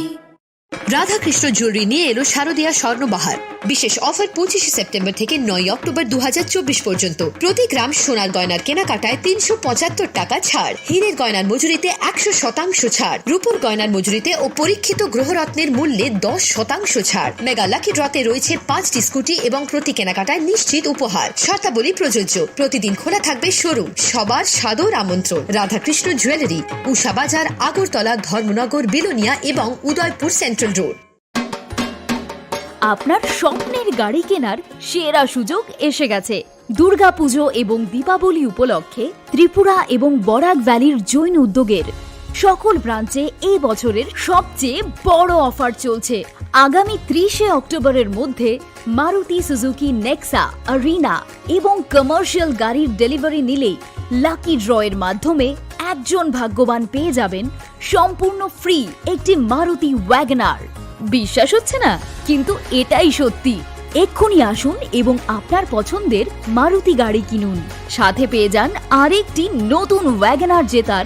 রাধাকৃষ্ণ জুয়েলারি নিয়ে এলো শারদীয়া স্বর্ণবাহার বিশেষ অফার 25 সেপ্টেম্বর থেকে 9 অক্টোবর 2024 পর্যন্ত প্রতি গ্রাম সোনার গয়নার কেনাকাটায় 375 টাকা ছাড়, হীরের গয়নার মজুরিতে 100% ছাড়, রূপোর গয়নার মজুরিতে ও পরীক্ষিত গ্রহরত্নের মূল্যে 10% ছাড়। মেগা লাকি ড্রতে রয়েছে 5টি স্কুটি এবং প্রতি কেনাকাটায় নিশ্চিত উপহার। শর্তাবলী প্রযোজ্য। প্রতিদিন খোলা থাকবে শোরুম। সবার সাদর আমন্ত্রণ। রাধাকৃষ্ণ জুয়েলারি, উষা বাজার, আগরতলা, ধর্মনগর, বিলোনিয়া এবং উদয়পুর সেন্ট্রাল রোড। আপনার স্বপ্নের গাড়ি কেনার সেরা সুযোগ এসে গেছে। দুর্গাপুজো এবং দীপাবলি উপলক্ষে ত্রিপুরা এবং বরাক ভ্যালির জৈন উদ্যোগের সকল ব্রাঞ্চে এই বছরের সবচেয়ে বড় অফার চলছে। আগামী 30 অক্টোবরের মধ্যে মারুতি সুজুকি নেক্সা, আরিনা এবং কমার্শিয়াল গাড়ির ডেলিভারি নিলেই লাকি ড্রয়ের মাধ্যমে একজন ভাগ্যবান পেয়ে যাবেন সম্পূর্ণ ফ্রি একটি মারুতি ওয়াগনার। বিশ্বাস হচ্ছে না, কিন্তু এটাই সত্যি। এক্ষুনি আসুন এবং আপনার পছন্দের মারুতি গাড়ি কিনুন, সাথে পেয়ে যান আরেকটি নতুন ওয়াগনার জেতার